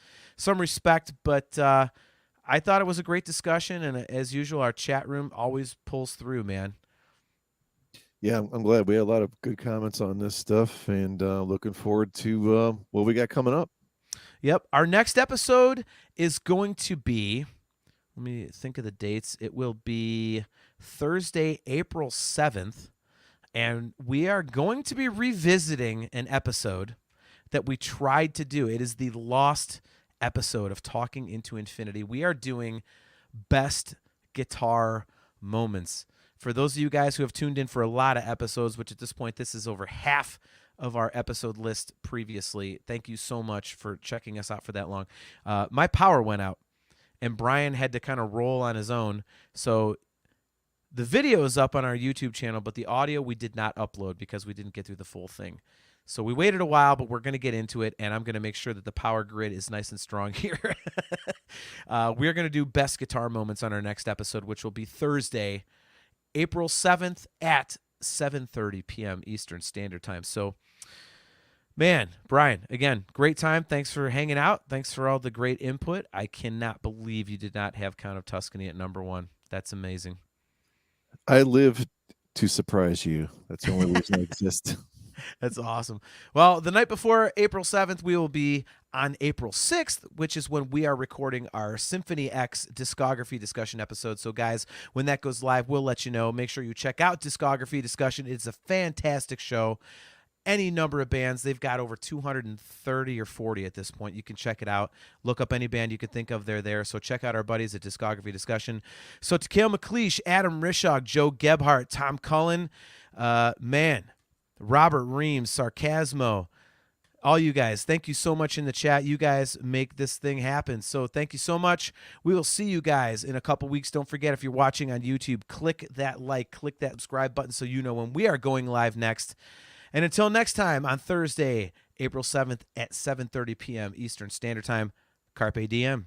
respect? But I thought it was a great discussion, and as usual, our chat room always pulls through, man. Yeah, I'm glad we had a lot of good comments on this stuff, and looking forward to what we got coming up. Yep. Our next episode is going to be, let me think of the dates. It will be Thursday, April 7th, and we are going to be revisiting an episode that we tried to do. It is the lost episode of Talking Into Infinity. We are doing best guitar moments. For those of you guys who have tuned in for a lot of episodes, which at this point, this is over half of our episode list previously, thank you so much for checking us out for that long. My power went out, and Brian had to kind of roll on his own. So the video is up on our YouTube channel, but the audio we did not upload because we didn't get through the full thing. So we waited a while, but we're going to get into it, and I'm going to make sure that the power grid is nice and strong here. We're going to do best guitar moments on our next episode, which will be Thursday, April 7th at 7:30 p.m. Eastern Standard Time. So, man, Brian, again, great time. Thanks for hanging out. Thanks for all the great input. I cannot believe you did not have Count of Tuscany at number 1. That's amazing. I live to surprise you. That's the only reason I exist. That's awesome. Well, the night before April 7th, we will be on April 6th, which is when we are recording our Symphony X discography discussion episode. So, guys, when that goes live, we'll let you know. Make sure you check out Discography Discussion. It's a fantastic show. Any number of bands. They've got over 230 or 40 at this point. You can check it out. Look up any band you can think of. They're there. So check out our buddies at Discography Discussion. So to Kale McLeish, Adam Rishog, Joe Gebhardt, Tom Cullen, Robert Reams, Sarcasmo, all you guys, thank you so much in the chat. You guys make this thing happen. So thank you so much. We will see you guys in a couple weeks. Don't forget, if you're watching on YouTube, click that like, click that subscribe button so you know when we are going live next. And until next time, on Thursday, April 7th at 7:30 p.m. Eastern Standard Time, Carpe Diem.